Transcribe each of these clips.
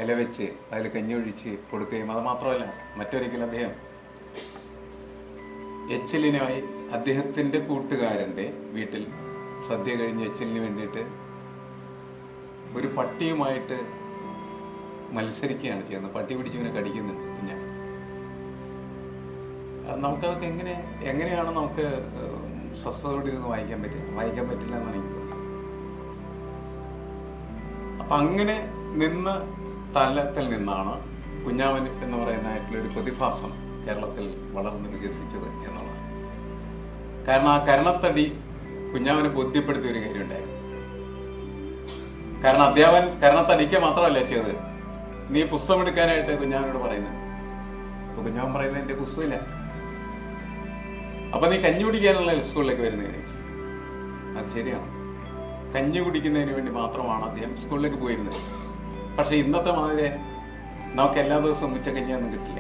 ഇല വെച്ച് അതിൽ കഞ്ഞിയൊഴിച്ച് കൊടുക്കുകയും അത് മാത്രമല്ല, മറ്റൊരിക്കൽ അദ്ദേഹം എച്ചലിനുമായി അദ്ദേഹത്തിൻ്റെ കൂട്ടുകാരൻ്റെ വീട്ടിൽ സദ്യ കഴിഞ്ഞ് എച്ചലിന് വേണ്ടിയിട്ട് ഒരു പട്ടിയുമായിട്ട് മത്സരിക്കുകയാണ് ചെയ്യുന്നത്. പട്ടി പിടിച്ചിവനെ കടിക്കുന്നുണ്ട് ഞാൻ. നമുക്കതൊക്കെ എങ്ങനെയാണ് നമുക്ക് സ്വസ്ഥതയോടെ ഇരുന്ന് വായിക്കാൻ പറ്റില്ല എന്നാണ് എനിക്ക് തോന്നുന്നത്. അപ്പം അങ്ങനെ നിന്ന സ്ഥലത്തിൽ നിന്നാണ് കുഞ്ഞാവൻ എന്ന് പറയുന്നതായിട്ടുള്ള ഒരു പ്രതിഭാസം കേരളത്തിൽ വളർന്ന് വികസിച്ചത് എന്നുള്ളത്. കാരണം ആ കരണത്തടി കുഞ്ഞാവനെ ബോധ്യപ്പെടുത്തിയ ഒരു കാര്യം ഉണ്ടായിരുന്നു. കാരണം അധ്യാപൻ കരണത്തടിക്ക് മാത്രമല്ല ചെയ്തത്, നീ പുസ്തകം എടുക്കാനായിട്ട് കുഞ്ഞാവനോട് പറയുന്നത്. അപ്പൊ കുഞ്ഞാവൻ പറയുന്നത് എന്റെ പുസ്തകമില്ല, അപ്പൊ നീ കഞ്ഞി കുടിക്കാനുള്ള സ്കൂളിലേക്ക് വരുന്നതിന്. അത് ശരിയാണ്, കഞ്ഞി കുടിക്കുന്നതിന് വേണ്ടി മാത്രമാണ് അദ്ദേഹം സ്കൂളിലേക്ക് പോയിരുന്നത്. പക്ഷെ ഇന്നത്തെ മാതിരി നമുക്ക് എല്ലാ ദിവസവും ഉച്ചക്കഞ്ഞിയൊന്നും കിട്ടില്ല.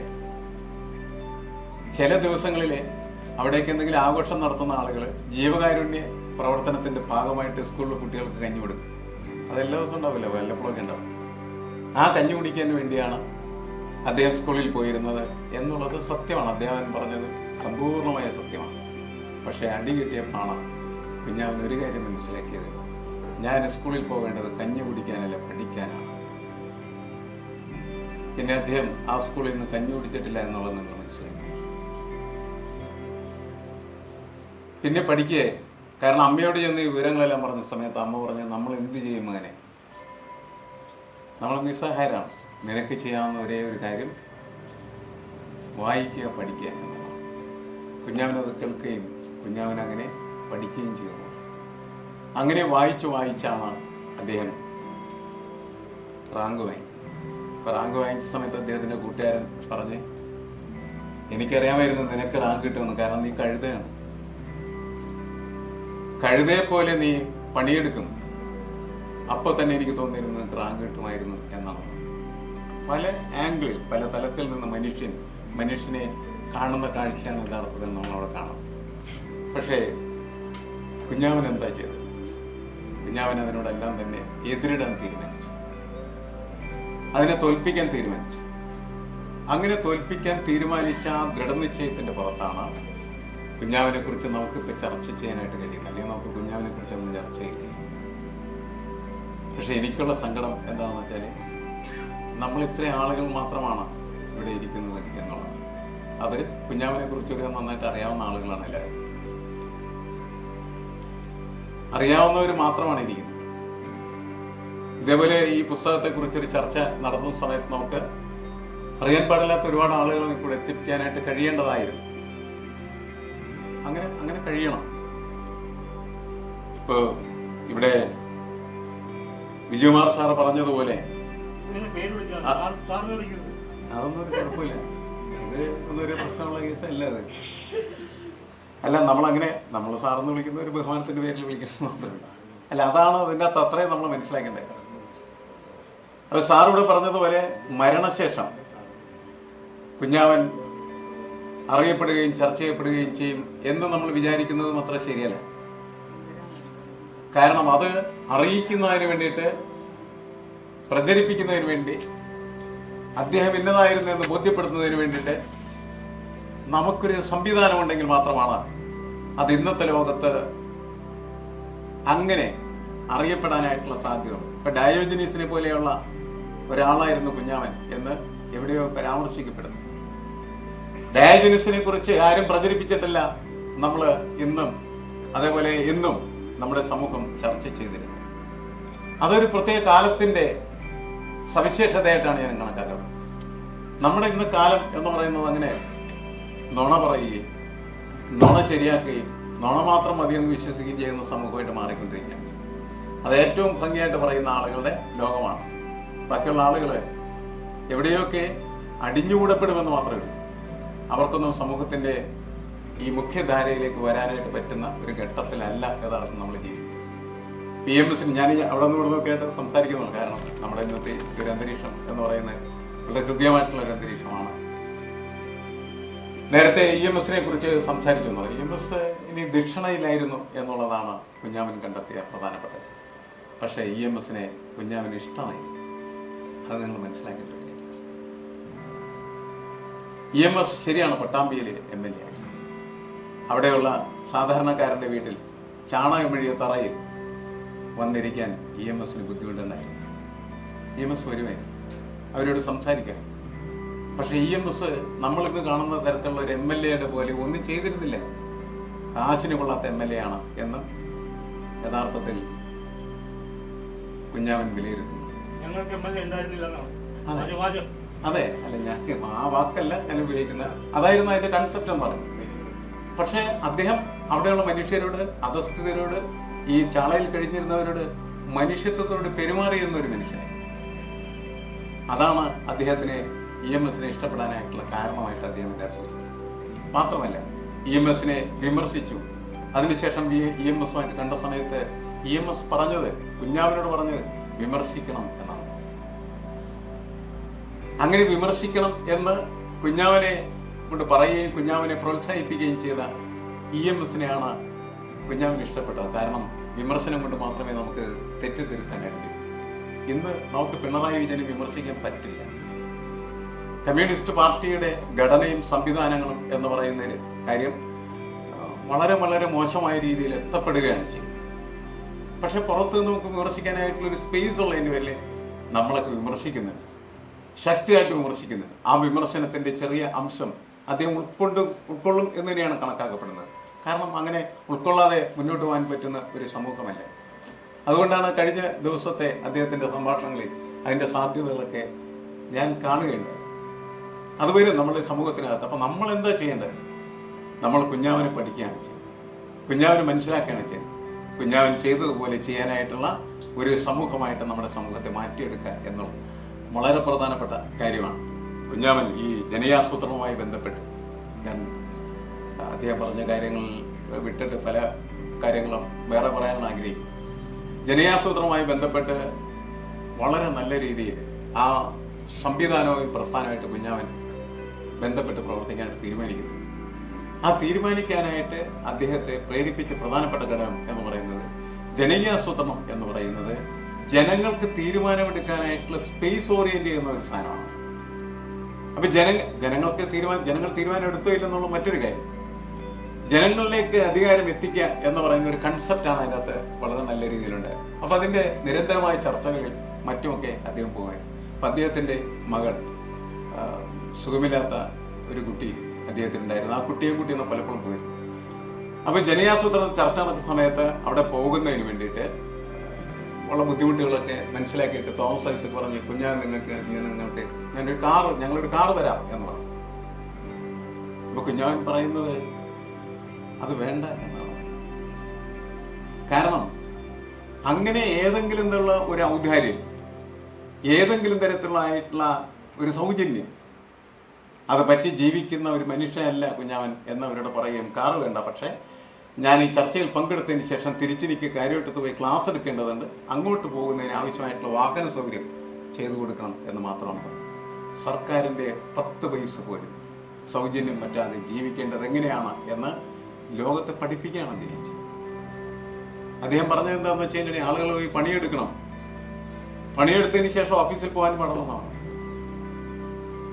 ചില ദിവസങ്ങളിൽ അവിടേക്ക് എന്തെങ്കിലും ആഘോഷം നടത്തുന്ന ആളുകൾ ജീവകാരുണ്യ പ്രവർത്തനത്തിന്റെ ഭാഗമായിട്ട് സ്കൂളിലെ കുട്ടികൾക്ക് കഞ്ഞി കൊടുക്കും. അതെല്ലാ ദിവസവും ഉണ്ടാവില്ല, വല്ലപ്പോഴൊക്കെ ഉണ്ടാവും. ആ കഞ്ഞി കുടിക്കാൻ വേണ്ടിയാണ് അദ്ദേഹം സ്കൂളിൽ പോയിരുന്നത് എന്നുള്ളത് സത്യമാണ്. അധ്യാപകൻ പറഞ്ഞത് സമ്പൂർണമായ സത്യമാണ്. പക്ഷെ അടി കിട്ടിയപ്പോഴാണ് കുഞ്ഞാവൻ ഒരു കാര്യം മനസ്സിലാക്കിയത്, ഞാൻ സ്കൂളിൽ പോകേണ്ടത് കഞ്ഞി കുടിക്കാനല്ല, പഠിക്കാനാണ്. പിന്നെ അദ്ദേഹം ആ സ്കൂളിൽ നിന്ന് കഞ്ഞി കുടിച്ചിട്ടില്ല എന്നുള്ളത് നിങ്ങൾ മനസ്സിലാക്കി. പിന്നെ പഠിക്കേ, കാരണം അമ്മയോട് ചെന്ന് ഈ വിവരങ്ങളെല്ലാം പറഞ്ഞ സമയത്ത് അമ്മ പറഞ്ഞ്, നമ്മൾ എന്ത് ചെയ്യും മകനെ, നമ്മൾ നിസ്സഹായരാണ്, നിനക്ക് ചെയ്യാവുന്ന ഒരേ ഒരു കാര്യം വായിക്കുക, പഠിക്കുക എന്നുള്ളതാണ്. കുഞ്ഞാവനത് കേൾക്കുകയും കുഞ്ഞാവൻ അങ്ങനെ പഠിക്കുകയും ചെയ്യുന്നു. അങ്ങനെ വായിച്ചാണ് അദ്ദേഹം റാങ്ക് വാങ്ങി. അപ്പൊ റാങ്ക് വാങ്ങിച്ച സമയത്ത് അദ്ദേഹത്തിന്റെ കൂട്ടുകാരൻ പറഞ്ഞ്, എനിക്കറിയാമായിരുന്നു നിനക്ക് റാങ്ക് കിട്ടുമെന്ന്, കാരണം നീ കഴുതയാണ്, കഴുതയെ പോലെ നീ പണിയെടുക്കും, അപ്പൊ തന്നെ എനിക്ക് തോന്നിയിരുന്നു നിനക്ക് റാങ്ക് കിട്ടുമായിരുന്നു എന്നാണ്. പല ആംഗിളിൽ, പല തലത്തിൽ നിന്ന് മനുഷ്യനെ കാണുന്ന കാഴ്ചയാണ് യഥാർത്ഥത്തിൽ നമ്മളവിടെ കാണാം. പക്ഷേ കുഞ്ഞാവൻ എന്താ ചെയ്തത്? കുഞ്ഞാവൻ അതിനോടെല്ലാം തന്നെ എതിരിടാൻ തീരുമാനിച്ചു, അതിനെ തോൽപ്പിക്കാൻ തീരുമാനിച്ചു. അങ്ങനെ തോൽപ്പിക്കാൻ തീരുമാനിച്ച ആ ദൃഢനിശ്ചയത്തിന്റെ പുറത്താണ് കുഞ്ഞാവിനെ കുറിച്ച് നമുക്കിപ്പോൾ ചർച്ച ചെയ്യാനായിട്ട് കഴിയില്ല, അല്ലെങ്കിൽ നമുക്ക് കുഞ്ഞാവിനെ കുറിച്ച് ഒന്നും ചർച്ച ചെയ്യില്ല. പക്ഷെ എനിക്കുള്ള സങ്കടം എന്താണെന്ന് വെച്ചാൽ, നമ്മൾ ഇത്രയും ആളുകൾ മാത്രമാണ് ഇവിടെ ഇരിക്കുന്നത് എന്നുള്ളത്. അത് കുഞ്ഞാവിനെ കുറിച്ചൊക്കെ നന്നായിട്ട് അറിയാവുന്ന ആളുകളാണ് എല്ലാവരും. അറിയാവുന്നവർ മാത്രമാണ് ഇരിക്കുന്നത്. ഇതേപോലെ ഈ പുസ്തകത്തെ കുറിച്ചൊരു ചർച്ച നടത്തുന്ന സമയത്ത് നമുക്ക് അറിയാൻ പാടില്ലാത്ത ഒരുപാട് ആളുകൾ ഇവിടെ എത്തിക്കാനായിട്ട് കഴിയേണ്ടതായിരുന്നു. അങ്ങനെ കഴിയണം. ഇപ്പൊ ഇവിടെ വിജയകുമാർ സാറ് പറഞ്ഞതുപോലെ അതൊന്നും ഒരു കുഴപ്പമില്ല, ഇത് ഒന്നൊരു പ്രശ്നമുള്ള കേസല്ല. അത് അല്ല, നമ്മൾ സാറെന്ന് വിളിക്കുന്ന ഒരു ബഹുമാനത്തിന്റെ പേരിൽ വിളിക്കണം മാത്രമേ. അല്ല, അതാണ് അതിൻ്റെ അകത്ത് അത്രയും നമ്മൾ മനസ്സിലാക്കേണ്ടത്. അത് സാറിവിടെ പറഞ്ഞതുപോലെ മരണശേഷം കുഞ്ഞാവൻ അറിയപ്പെടുകയും ചർച്ച ചെയ്യപ്പെടുകയും ചെയ്യും എന്ന് നമ്മൾ വിചാരിക്കുന്നതും അത്ര ശരിയല്ല. കാരണം അത് അറിയിക്കുന്നതിന് വേണ്ടിയിട്ട്, പ്രചരിപ്പിക്കുന്നതിന് വേണ്ടി, അദ്ദേഹം ഇന്നതായിരുന്നു എന്ന് ബോധ്യപ്പെടുത്തുന്നതിന് വേണ്ടിയിട്ട് നമുക്കൊരു സംവിധാനം ഉണ്ടെങ്കിൽ മാത്രമാണ് അത് ഇന്നത്തെ ലോകത്ത് അങ്ങനെ അറിയപ്പെടാനായിട്ടുള്ള സാധ്യത. ഇപ്പൊ ഡയോജനീസിനെ പോലെയുള്ള ഒരാളായിരുന്നു കുഞ്ഞാവൻ എന്ന് എവിടെയോ പരാമർശിക്കപ്പെടുന്നു. ഡയോജനീസിനെ കുറിച്ച് ആരും പ്രചരിപ്പിച്ചിട്ടില്ല നമ്മൾ ഇന്നും, അതേപോലെ ഇന്നും നമ്മുടെ സമൂഹം ചർച്ച ചെയ്തിരുന്നു. അതൊരു പ്രത്യേക കാലത്തിന്റെ സവിശേഷതയായിട്ടാണ് ഞാൻ കണക്കാക്കുന്നത്. നമ്മുടെ ഇന്ന് കാലം എന്ന് പറയുന്നത് അങ്ങനെ നുണ പറയുകയും നുണ ശരിയാക്കുകയും നുണ മാത്രം മതിയെന്ന് വിശ്വസിക്കുകയും ചെയ്യുന്ന സമൂഹമായിട്ട് മാറിക്കൊണ്ടിരിക്കുകയാണ്. അത് ഏറ്റവും ഭംഗിയായിട്ട് പറയുന്ന ആളുകളുടെ ലോകമാണ്. ബാക്കിയുള്ള ആളുകൾ എവിടെയൊക്കെ അടിഞ്ഞുകൂടപ്പെടുമെന്ന് മാത്രമേ ഉള്ളൂ. അവർക്കൊന്നും സമൂഹത്തിന്റെ ഈ മുഖ്യധാരയിലേക്ക് വരാനായിട്ട് പറ്റുന്ന ഒരു ഘട്ടത്തിലല്ല യഥാർത്ഥം നമ്മൾ ജീവിക്കുന്നത്. PMS ഞാൻ അവിടെ നിന്ന് ഇവിടെ നിന്നൊക്കെ ആയിട്ട് സംസാരിക്കുന്നു. കാരണം നമ്മുടെ ഇന്നത്തെ ഒരു അന്തരീക്ഷം എന്ന് പറയുന്നത് വളരെ ഹൃദ്യമായിട്ടുള്ള ഒരു അന്തരീക്ഷമാണ്. നേരത്തെ EMSനെ കുറിച്ച് സംസാരിച്ചു. EMS ഇനി ദക്ഷിണയിലായിരുന്നു എന്നുള്ളതാണ് കുഞ്ഞാവൻ കണ്ടെത്തിയ പ്രധാനപ്പെട്ടത്. പക്ഷേ EMSനെ കുഞ്ഞാവന് ഇഷ്ടമായി. അത് നിങ്ങൾ മനസ്സിലാക്കിയിട്ടുണ്ട്. EMS ശരിയാണ്, പട്ടാമ്പിയിലെ MLA. അവിടെയുള്ള സാധാരണക്കാരൻ്റെ വീട്ടിൽ ചാണകം മെഴിയ തറയിൽ വന്നിരിക്കാൻ EMSന് ബുദ്ധിമുട്ടുണ്ടായിരുന്നു. EMS വരുമായിരുന്നു, അവരോട് സംസാരിക്കാൻ. പക്ഷെ EMS നമ്മൾക്ക് കാണുന്ന തരത്തിലുള്ള ഒരു MLA പോലെ ഒന്നും ചെയ്തിരുന്നില്ല. കാശിന് കൊള്ളാത്ത MLA ആണ് എന്ന് യഥാർത്ഥത്തിൽ കുഞ്ഞാവൻ വിലയിരുത്തുന്നു. അതെ, അല്ല, ഞാൻ ആ വാക്കല്ല ഞാൻ ഉപയോഗിക്കുന്നത്, അതായിരുന്നു അതിന്റെ കൺസെപ്റ്റ് എന്ന് പറഞ്ഞു. പക്ഷെ അദ്ദേഹം അവിടെയുള്ള മനുഷ്യരോട്, അധസ്ഥിതരോട്, ഈ ചാളയിൽ കഴിഞ്ഞിരുന്നവരോട് മനുഷ്യത്വത്തോട് പെരുമാറിയിരുന്ന ഒരു മനുഷ്യനായി. അതാണ് അദ്ദേഹത്തിനെ EMSനെ ഇഷ്ടപ്പെടാനായിട്ടുള്ള കാരണമായിട്ട് അദ്ദേഹം വിചാരിച്ചത്. മാത്രമല്ല, EMSനെ വിമർശിച്ചു. അതിനുശേഷം EMSുമായിട്ട് കണ്ട സമയത്ത് EMS പറഞ്ഞത്, കുഞ്ഞാവിനോട് പറഞ്ഞത് വിമർശിക്കണം എന്നാണ്. അങ്ങനെ വിമർശിക്കണം എന്ന് കുഞ്ഞാവനെ കൊണ്ട് പറയുകയും കുഞ്ഞാവനെ പ്രോത്സാഹിപ്പിക്കുകയും ചെയ്ത EMSനെയാണ് കുഞ്ഞാവിന് ഇഷ്ടപ്പെട്ടത്. കാരണം വിമർശനം കൊണ്ട് മാത്രമേ നമുക്ക് തെറ്റ് തിരുത്താനായിട്ട് കഴിയൂ. ഇന്ന് നമുക്ക് പിണറായി വിജയനെ വിമർശിക്കാൻ പറ്റില്ല. കമ്മ്യൂണിസ്റ്റ് പാർട്ടിയുടെ ഘടനയും സംവിധാനങ്ങളും എന്ന് പറയുന്ന കാര്യം വളരെ വളരെ മോശമായ രീതിയിൽ എത്തപ്പെടുകയാണ് ചെയ്യുന്നത്. പക്ഷെ പുറത്ത് നമുക്ക് വിമർശിക്കാനായിട്ടുള്ളൊരു സ്പേസ് ഉള്ളതിന് പേരിൽ നമ്മളൊക്കെ വിമർശിക്കുന്നുണ്ട്, ശക്തിയായിട്ട് വിമർശിക്കുന്നുണ്ട്. ആ വിമർശനത്തിന്റെ ചെറിയ അംശം അദ്ദേഹം ഉൾക്കൊള്ളും എന്ന് തന്നെയാണ് കണക്കാക്കപ്പെടുന്നത്. കാരണം അങ്ങനെ ഉൾക്കൊള്ളാതെ മുന്നോട്ട് പോകാൻ പറ്റുന്ന ഒരു സമൂഹമല്ല. അതുകൊണ്ടാണ് കഴിഞ്ഞ ദിവസത്തെ അദ്ദേഹത്തിന്റെ സംഭാഷണങ്ങളിൽ അതിന്റെ സാധ്യതകളൊക്കെ ഞാൻ കാണുകയുണ്ടായി. അത് വരും നമ്മുടെ സമൂഹത്തിനകത്ത്. അപ്പൊ നമ്മൾ എന്താ ചെയ്യേണ്ടത്? നമ്മൾ കുഞ്ഞാവനെ പഠിക്കുകയാണ് ചെയ്യുന്നത്, കുഞ്ഞാവനെ മനസ്സിലാക്കുകയാണ് ചെയ്യുന്നത്. കുഞ്ഞാവൻ ചെയ്തതുപോലെ ചെയ്യാനായിട്ടുള്ള ഒരു സമൂഹമായിട്ട് നമ്മുടെ സമൂഹത്തെ മാറ്റിയെടുക്കുക എന്നുള്ളത് വളരെ പ്രധാനപ്പെട്ട കാര്യമാണ്. കുഞ്ഞാവൻ ഈ ജനകീയാസൂത്രണവുമായി ബന്ധപ്പെട്ട് ഞാൻ അദ്ദേഹം പറഞ്ഞ കാര്യങ്ങളിൽ വിട്ടിട്ട് പല കാര്യങ്ങളും വേറെ പറയാനാണ് ആഗ്രഹിക്കും. ജനകീയാസൂത്രണവുമായി ബന്ധപ്പെട്ട് വളരെ നല്ല രീതിയിൽ ആ സംവിധാനവും പ്രസ്ഥാനമായിട്ട് കുഞ്ഞാവൻ ബന്ധപ്പെട്ട് പ്രവർത്തിക്കാനായിട്ട് തീരുമാനിക്കുന്നു. ആ തീരുമാനിക്കാനായിട്ട് അദ്ദേഹത്തെ പ്രേരിപ്പിച്ച പ്രധാനപ്പെട്ട ഘടകം എന്ന് പറയുന്നത് ജനകീയാസൂത്രണം എന്ന് പറയുന്നത് ജനങ്ങൾക്ക് തീരുമാനമെടുക്കാനായിട്ടുള്ള സ്പേസ് ഓറിയന്റ് ചെയ്യുന്ന ഒരു സാധനമാണ്. അപ്പൊ ജനങ്ങൾ തീരുമാനം എടുത്തോ ഇല്ലെന്നുള്ള മറ്റൊരു കാര്യം, ജനങ്ങളിലേക്ക് അധികാരം എത്തിക്കുക എന്ന് പറയുന്ന ഒരു കൺസെപ്റ്റാണ് അതിനകത്ത് വളരെ നല്ല രീതിയിലുണ്ട്. അപ്പൊ അതിന്റെ നിരന്തരമായ ചർച്ചകളിൽ മറ്റുമൊക്കെ അദ്ദേഹം പോകുന്നത്. അപ്പൊ അദ്ദേഹത്തിന്റെ മകൾ, സുഖമില്ലാത്ത ഒരു കുട്ടി അദ്ദേഹത്തിനുണ്ടായിരുന്നു. ആ കുട്ടിയെ കൂട്ടിയാണ് പലപ്പോഴും പോയിരുന്നു. അപ്പൊ ജനകീയാസൂത്രണ ചർച്ച നടക്കുന്ന സമയത്ത് അവിടെ പോകുന്നതിന് വേണ്ടിയിട്ട് ഉള്ള ബുദ്ധിമുട്ടുകളൊക്കെ മനസ്സിലാക്കിയിട്ട് തോമസ് ഐസക് പറഞ്ഞ്, നിങ്ങൾക്ക് ഞങ്ങളൊരു കാറ് തരാം എന്ന് പറഞ്ഞു. അപ്പൊ കുഞ്ഞാവൻ പറയുന്നത് അത് വേണ്ട എന്നാണ്. കാരണം അങ്ങനെ ഏതെങ്കിലും എന്നുള്ള ഒരു ഔദാര്യം, ഏതെങ്കിലും തരത്തിലുള്ള ഒരു സൗജന്യം അത് പറ്റി ജീവിക്കുന്ന ഒരു മനുഷ്യനല്ല കുഞ്ഞാവൻ എന്നവരോട് പറയുകയും കാറ് വേണ്ട, പക്ഷെ ഞാൻ ഈ ചർച്ചയിൽ പങ്കെടുത്തതിന് ശേഷം തിരിച്ചെനിക്ക് കാര്യവട്ടത്ത് പോയി ക്ലാസ് എടുക്കേണ്ടതുണ്ട്, അങ്ങോട്ട് പോകുന്നതിന് ആവശ്യമായിട്ടുള്ള വാഹന സൗകര്യം ചെയ്തു കൊടുക്കണം എന്ന് മാത്രമാണ്. സർക്കാരിൻ്റെ 10 പൈസ പോലും സൗജന്യം പറ്റാതെ ജീവിക്കേണ്ടത് എങ്ങനെയാണ് എന്ന് ലോകത്തെ പഠിപ്പിക്കുകയാണ് അദ്ദേഹം ചെയ്തത്. അദ്ദേഹം പറഞ്ഞത് എന്താണെന്ന് വെച്ച് കഴിഞ്ഞാൽ ആളുകൾ പോയി പണിയെടുക്കണം, പണിയെടുത്തതിന് ശേഷം ഓഫീസിൽ പോകാൻ പാടുന്നതാണ്.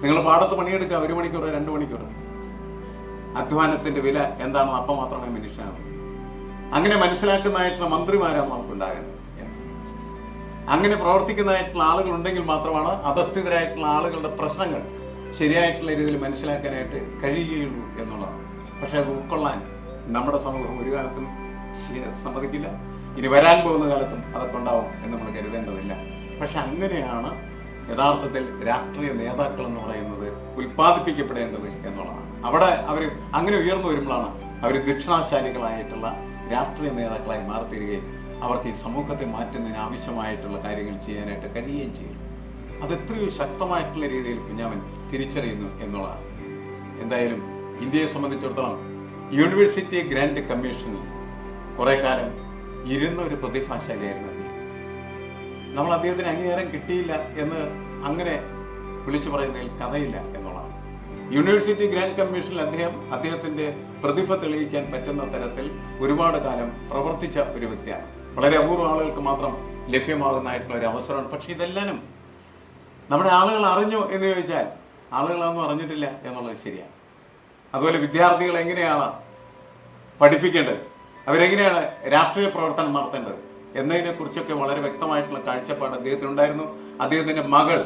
നിങ്ങൾ പാടത്ത് പണിയെടുക്കുക 1 മണിക്കൂർ 2 മണിക്കൂർ, അധ്വാനത്തിന്റെ വില എന്താണെന്ന് അപ്പം മാത്രമേ മനുഷ്യനാണ്. അങ്ങനെ മനസ്സിലാക്കുന്നതായിട്ടുള്ള മന്ത്രിമാരാണ് നമുക്കുണ്ടാകുന്നത്. അങ്ങനെ പ്രവർത്തിക്കുന്നതായിട്ടുള്ള ആളുകൾ ഉണ്ടെങ്കിൽ മാത്രമാണ് അധസ്ഥിതരായിട്ടുള്ള ആളുകളുടെ പ്രശ്നങ്ങൾ ശരിയായിട്ടുള്ള രീതിയിൽ മനസ്സിലാക്കാനായിട്ട് കഴിയുകയുള്ളൂ എന്നുള്ളതാണ്. പക്ഷെ അത് ഉൾക്കൊള്ളാൻ നമ്മുടെ സമൂഹം ഒരു കാലത്തും സമ്മതിക്കില്ല. ഇനി വരാൻ പോകുന്ന കാലത്തും അതൊക്കെ ഉണ്ടാവും എന്ന് നമ്മൾ കരുതേണ്ടതില്ല. പക്ഷെ അങ്ങനെയാണ് യഥാർത്ഥത്തിൽ രാഷ്ട്രീയ നേതാക്കൾ എന്ന് പറയുന്നത് ഉൽപ്പാദിപ്പിക്കപ്പെടേണ്ടത് എന്നുള്ളതാണ്. അവിടെ അവർ അങ്ങനെ ഉയർന്നു വരുമ്പോഴാണ് അവർ ദക്ഷിണാശാലികളായിട്ടുള്ള രാഷ്ട്രീയ നേതാക്കളായി മാറിത്തീരുകയും അവർക്ക് ഈ സമൂഹത്തെ മാറ്റുന്നതിന് ആവശ്യമായിട്ടുള്ള കാര്യങ്ങൾ ചെയ്യാനായിട്ട് കഴിയുകയും ചെയ്യും. അത് എത്രയോ ശക്തമായിട്ടുള്ള രീതിയിൽ കുഞ്ഞാവൻ തിരിച്ചറിയുന്നു എന്നുള്ളതാണ്. എന്തായാലും ഇന്ത്യയെ സംബന്ധിച്ചിടത്തോളം യൂണിവേഴ്സിറ്റി ഗ്രാൻഡ് കമ്മീഷനിൽ കുറെ കാലം ഇരുന്ന ഒരു പ്രതിഭാശാലിയായിരുന്നു അദ്ദേഹം. നമ്മൾ അദ്ദേഹത്തിന് അംഗീകാരം കിട്ടിയില്ല എന്ന് അങ്ങനെ വിളിച്ചു പറയുന്നതിൽ കഥയില്ല എന്നുള്ളതാണ്. യൂണിവേഴ്സിറ്റി ഗ്രാൻഡ് കമ്മീഷനിൽ അദ്ദേഹത്തിന്റെ പ്രതിഭ തെളിയിക്കാൻ പറ്റുന്ന തരത്തിൽ ഒരുപാട് കാലം പ്രവർത്തിച്ച ഒരു വ്യക്തിയാണ്. വളരെ അപൂർവ ആളുകൾക്ക് മാത്രം ലഭ്യമാകുന്നതായിട്ടുള്ള ഒരു അവസരമാണ്. പക്ഷെ ഇതെല്ലാം നമ്മുടെ ആളുകൾ അറിഞ്ഞു എന്ന് ചോദിച്ചാൽ ആളുകളൊന്നും അറിഞ്ഞിട്ടില്ല എന്നുള്ളത് ശരിയാണ്. അതുപോലെ വിദ്യാർത്ഥികൾ എങ്ങനെയാണ് പഠിപ്പിക്കേണ്ടത്, അവരെങ്ങനെയാണ് രാഷ്ട്രീയ പ്രവർത്തനം നടത്തേണ്ടത് എന്നതിനെ കുറിച്ചൊക്കെ വളരെ വ്യക്തമായിട്ടുള്ള കാഴ്ചപ്പാട് അദ്ദേഹത്തിനുണ്ടായിരുന്നു. അദ്ദേഹത്തിന്റെ മകൾ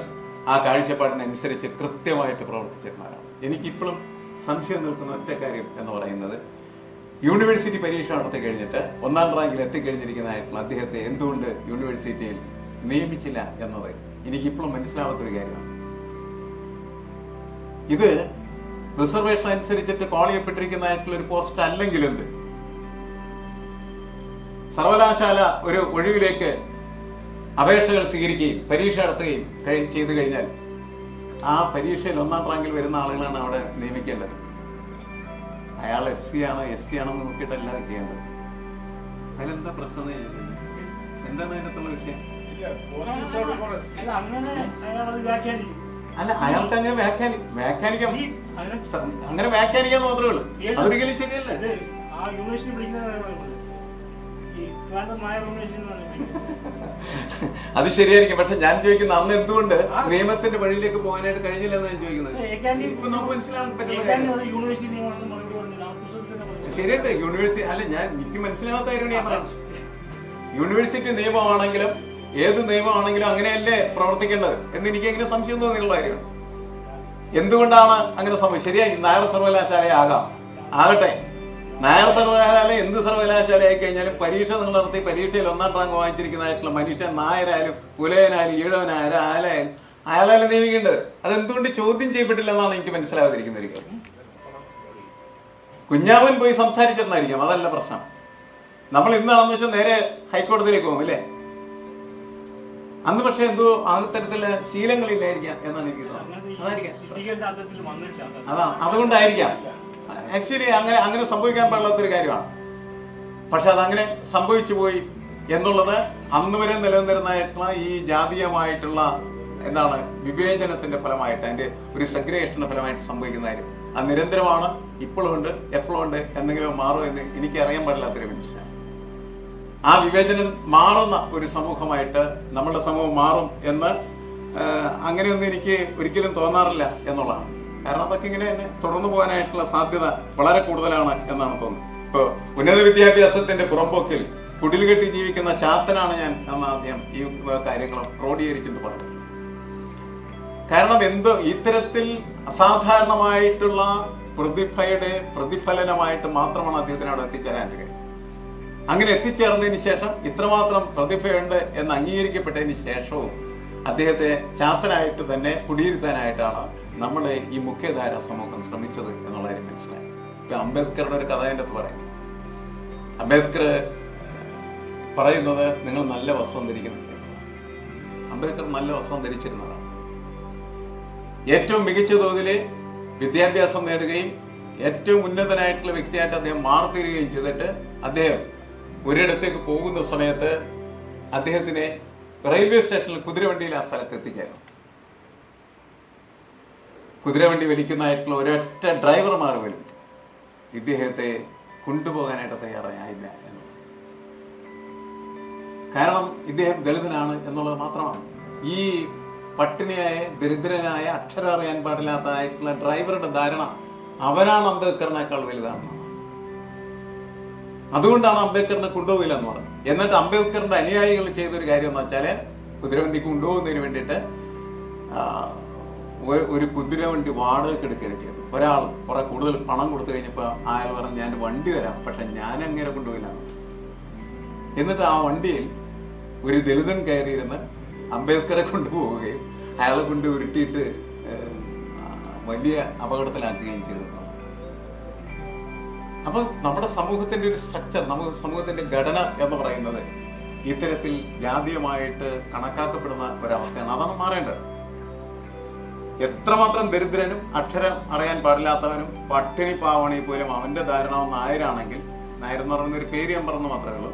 ആ കാഴ്ചപ്പാടിനനുസരിച്ച് കൃത്യമായിട്ട് പ്രവർത്തിച്ചിരുന്നവരാണ്. എനിക്കിപ്പോഴും സംശയം നിൽക്കുന്ന ഒറ്റ കാര്യം എന്ന് പറയുന്നത്, യൂണിവേഴ്സിറ്റി പരീക്ഷ നടത്തി കഴിഞ്ഞിട്ട് 1ാം റാങ്കിൽ എത്തിക്കഴിഞ്ഞിരിക്കുന്നതായിട്ടുള്ള അദ്ദേഹത്തെ എന്തുകൊണ്ട് യൂണിവേഴ്സിറ്റിയിൽ നിയമിച്ചില്ല എന്നത് എനിക്കിപ്പോഴും മനസ്സിലാവാത്തൊരു കാര്യമാണ്. ഇത് റിസർവേഷൻ അനുസരിച്ചിട്ട് കോൾ ചെയ്യപ്പെട്ടിരിക്കുന്നതായിട്ടുള്ള ഒരു പോസ്റ്റ് അല്ലെങ്കിൽ എന്ത്? സർവകലാശാല ഒരു ഒഴിവിലേക്ക് അപേക്ഷകൾ സ്വീകരിക്കുകയും പരീക്ഷ നടത്തുകയും ചെയ്തു കഴിഞ്ഞാൽ ആ പരീക്ഷയിൽ 1ാം റാങ്കിൽ വരുന്ന ആളുകളാണ് അവിടെ നിയമിക്കേണ്ടത്. അയാൾ SC ആണോ ST ആണോ നോക്കിയിട്ടല്ല ചെയ്യേണ്ടത്. അതിലെന്താ പ്രശ്നം? എന്താണ് അതിനകത്തുള്ള വിഷയം? അല്ല, അയാൾക്ക് അങ്ങനെ വ്യാഖ്യാനിക്കാൻ മാത്രമേ ഉള്ളൂ. അതൊരിക്കലും ശരിയല്ല. അത് ശരിയായിരിക്കും. പക്ഷെ ഞാൻ ചോദിക്കുന്നത്, അന്ന് എന്തുകൊണ്ട് നിയമത്തിന്റെ വഴിയിലേക്ക് പോകാനായിട്ട് കഴിഞ്ഞില്ല എന്ന് ഞാൻ ചോദിക്കുന്നത്. ശരിയട്ടെ, യൂണിവേഴ്സിറ്റി അല്ല, എനിക്ക് മനസ്സിലാവാത്ത കാര്യമാണ് ഞാൻ പറയുന്നത്. യൂണിവേഴ്സിറ്റി നിയമമാണെങ്കിലും ഏത് നിയമമാണെങ്കിലും അങ്ങനെയല്ലേ പ്രവർത്തിക്കേണ്ടത് എന്ന് എനിക്ക് എങ്ങനെ സംശയം തോന്നിയുള്ള കാര്യമാണ്. എന്തുകൊണ്ടാണ് അങ്ങനെ സംഭവം? ശരിയായി, നായർ സർവകലാശാല ആകട്ടെ. നായർ സർവകലാശാല എന്ത് സർവകലാശാല ആയി കഴിഞ്ഞാലും പരീക്ഷ നിങ്ങൾ നടത്തി പരീക്ഷയിൽ 1ാം റാങ്ക് വാങ്ങിച്ചിരിക്കുന്നതായിട്ടുള്ള മനുഷ്യൻ നായരായാലും പുലയനായാലും ഈഴവനായാലും അയാളായാലും നിയമിക്കേണ്ടത്. അതെന്തുകൊണ്ട് ചോദ്യം ചെയ്യപ്പെട്ടില്ല എന്നാണ് എനിക്ക് മനസ്സിലാവാതിരിക്കുന്ന ഒരു കാര്യം. കുഞ്ഞാവൻ പോയി സംസാരിച്ചിട്ടുണ്ടായിരിക്കാം, അതല്ല പ്രശ്നം. നമ്മൾ ഇന്നാണെന്ന് വെച്ചാൽ നേരെ ഹൈക്കോടതിയിലേക്ക് പോകും അല്ലേ? അന്ന് പക്ഷെ എന്തോ അത്തരത്തിലുള്ള ശീലങ്ങളില്ലായിരിക്കാം എന്നാണ് എനിക്ക് അതുകൊണ്ടായിരിക്കാം. ആക്ച്വലി അങ്ങനെ സംഭവിക്കാൻ പാടില്ലാത്തൊരു കാര്യമാണ്. പക്ഷെ അതങ്ങനെ സംഭവിച്ചു പോയി എന്നുള്ളത് അന്ന് വരെ നിലനിന്നിരുന്നതായിട്ടുള്ള ഈ ജാതീയമായിട്ടുള്ള വിവേചനത്തിന്റെ ഫലമായിട്ട്, അതിന്റെ ഒരു സെഗ്രിഗേഷന്റെ ഫലമായിട്ട് സംഭവിക്കുന്ന കാര്യം അത് നിരന്തരമാണ്. ഇപ്പോഴും ഉണ്ട്, എപ്പോഴും ഉണ്ട്, എന്തെങ്കിലും മാറും എന്ന് എനിക്ക് അറിയാൻ പാടില്ലാത്തൊരു മനുഷ്യനാണ്. ആ വിവേചനം മാറുന്ന ഒരു സമൂഹമായിട്ട് നമ്മളുടെ സമൂഹം മാറും എന്ന് അങ്ങനെയൊന്നും എനിക്ക് ഒരിക്കലും തോന്നാറില്ല എന്നുള്ളതാണ്. കാരണം അതൊക്കെ ഇങ്ങനെ തന്നെ തുടർന്നു പോകാനായിട്ടുള്ള സാധ്യത വളരെ കൂടുതലാണ് എന്നാണ് തോന്നുന്നത്. ഇപ്പോൾ ഉന്നത വിദ്യാഭ്യാസത്തിന്റെ പുറംപോക്കിൽ കുടിൽ കെട്ടി ജീവിക്കുന്ന ചാത്തനാണ് ഞാൻ ആദ്യം ഈ കാര്യങ്ങൾ ക്രോഡീകരിച്ചെന്ന് പറഞ്ഞത്. കാരണം ഇത്തരത്തിൽ അസാധാരണമായിട്ടുള്ള പ്രതിഭയുടെ പ്രതിഫലനമായിട്ട് മാത്രമാണ് അദ്ദേഹത്തിന് അവിടെ എത്തിച്ചേരാൻ കഴിയും. അങ്ങനെ എത്തിച്ചേർന്നതിന് ശേഷം ഇത്രമാത്രം പ്രതിഭയുണ്ട് എന്ന് അംഗീകരിക്കപ്പെട്ടതിന് ശേഷവും അദ്ദേഹത്തെ ചാത്തനായിട്ട് തന്നെ കുടിയിരുത്താനായിട്ടാണ് നമ്മുടെ ഈ മുഖ്യധാര സമൂഹം ശ്രമിച്ചത് എന്നുള്ള കാര്യം മനസ്സിലായി. ഇപ്പൊ അംബേദ്കറുടെ ഒരു കഥ എൻ്റെ അടുത്ത് പറയും. അംബേദ്കർ പറയുന്നത് നിങ്ങൾ നല്ല വസ്ത്രം ധരിക്കണം. അംബേദ്കർ നല്ല വസ്ത്രം ധരിച്ചിരുന്നതാണ്. ഏറ്റവും മികച്ച തോതിൽ വിദ്യാഭ്യാസം നേടുകയും ഏറ്റവും ഉന്നതനായിട്ടുള്ള വ്യക്തിയായിട്ട് അദ്ദേഹം മാറിത്തീരുകയും ചെയ്തിട്ട് അദ്ദേഹം ഒരിടത്തേക്ക് പോകുന്ന സമയത്ത് അദ്ദേഹത്തിനെ റെയിൽവേ സ്റ്റേഷനിൽ കുതിരവണ്ടിയിൽ ആ സ്ഥലത്ത് എത്തിക്കായിരുന്നു. കുതിരവണ്ടി വലിക്കുന്നതായിട്ടുള്ള ഒരൊറ്റ ഡ്രൈവർമാർ പോലും ഇദ്ദേഹത്തെ കൊണ്ടുപോകാനായിട്ട് തയ്യാറായില്ല എന്ന്. കാരണം ഇദ്ദേഹം ദളിതനാണ് എന്നുള്ളത് മാത്രമാണ്. ഈ പട്ടിണിയായ ദരിദ്രനായ അക്ഷരം അറിയാൻ പാടില്ലാത്തതായിട്ടുള്ള ഡ്രൈവറുടെ ധാരണ അവനാണ് അംബേദ്കറിനേക്കാൾ വലുതാണെന്ന്. അതുകൊണ്ടാണ് അംബേദ്കറിനെ കൊണ്ടുപോകില്ല എന്ന് പറഞ്ഞത്. എന്നിട്ട് അംബേദ്കറിന്റെ അനുയായികൾ ചെയ്തൊരു കാര്യം എന്ന് വെച്ചാല് കുതിരവണ്ടി കൊണ്ടുപോകുന്നതിന് വേണ്ടിയിട്ട് ഒരു കുതിരവണ്ടി വാടകയ്ക്ക് എടുക്കുകയാണ് ചെയ്തത്. ഒരാൾ കുറെ കൂടുതൽ പണം കൊടുത്തു കഴിഞ്ഞപ്പോൾ അയാൾ പറഞ്ഞു ഞാൻ വണ്ടി തരാം, പക്ഷെ ഞാൻ അങ്ങനെ കൊണ്ടുപോയില്ല. എന്നിട്ട് ആ വണ്ടിയിൽ ഒരു ദളിതൻ കയറിയിരുന്ന് അംബേദ്കറെ കൊണ്ടുപോവുകയും അയാളെ കൊണ്ട് ഉരുട്ടിയിട്ട് വലിയ അപകടത്തിലാക്കുകയും ചെയ്തു. അപ്പൊ നമ്മുടെ സമൂഹത്തിന്റെ ഒരു സ്ട്രക്ചർ, നമ്മുടെ സമൂഹത്തിന്റെ ഘടന എന്ന് പറയുന്നത് ഇത്തരത്തിൽ ജാതീയമായിട്ട് കണക്കാക്കപ്പെടുന്ന ഒരവസ്ഥയാണ്. അതാണ് മാറേണ്ടത്. എത്രമാത്രം ദരിദ്രനും അക്ഷരം അറിയാൻ പാടില്ലാത്തവനും പട്ടിണി പാവണി പോലും അവന്റെ ധാരണ നായരാണെങ്കിൽ, നായരെന്ന് പറയുന്ന ഒരു പേര് ഞാൻ പറഞ്ഞു മാത്രമേ ഉള്ളൂ,